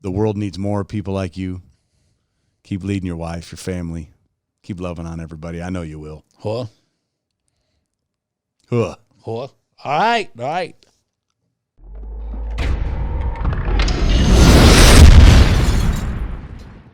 The world needs more people like you. Keep leading your wife, your family. Keep loving on everybody. I know you will. Huh? Huh. All right.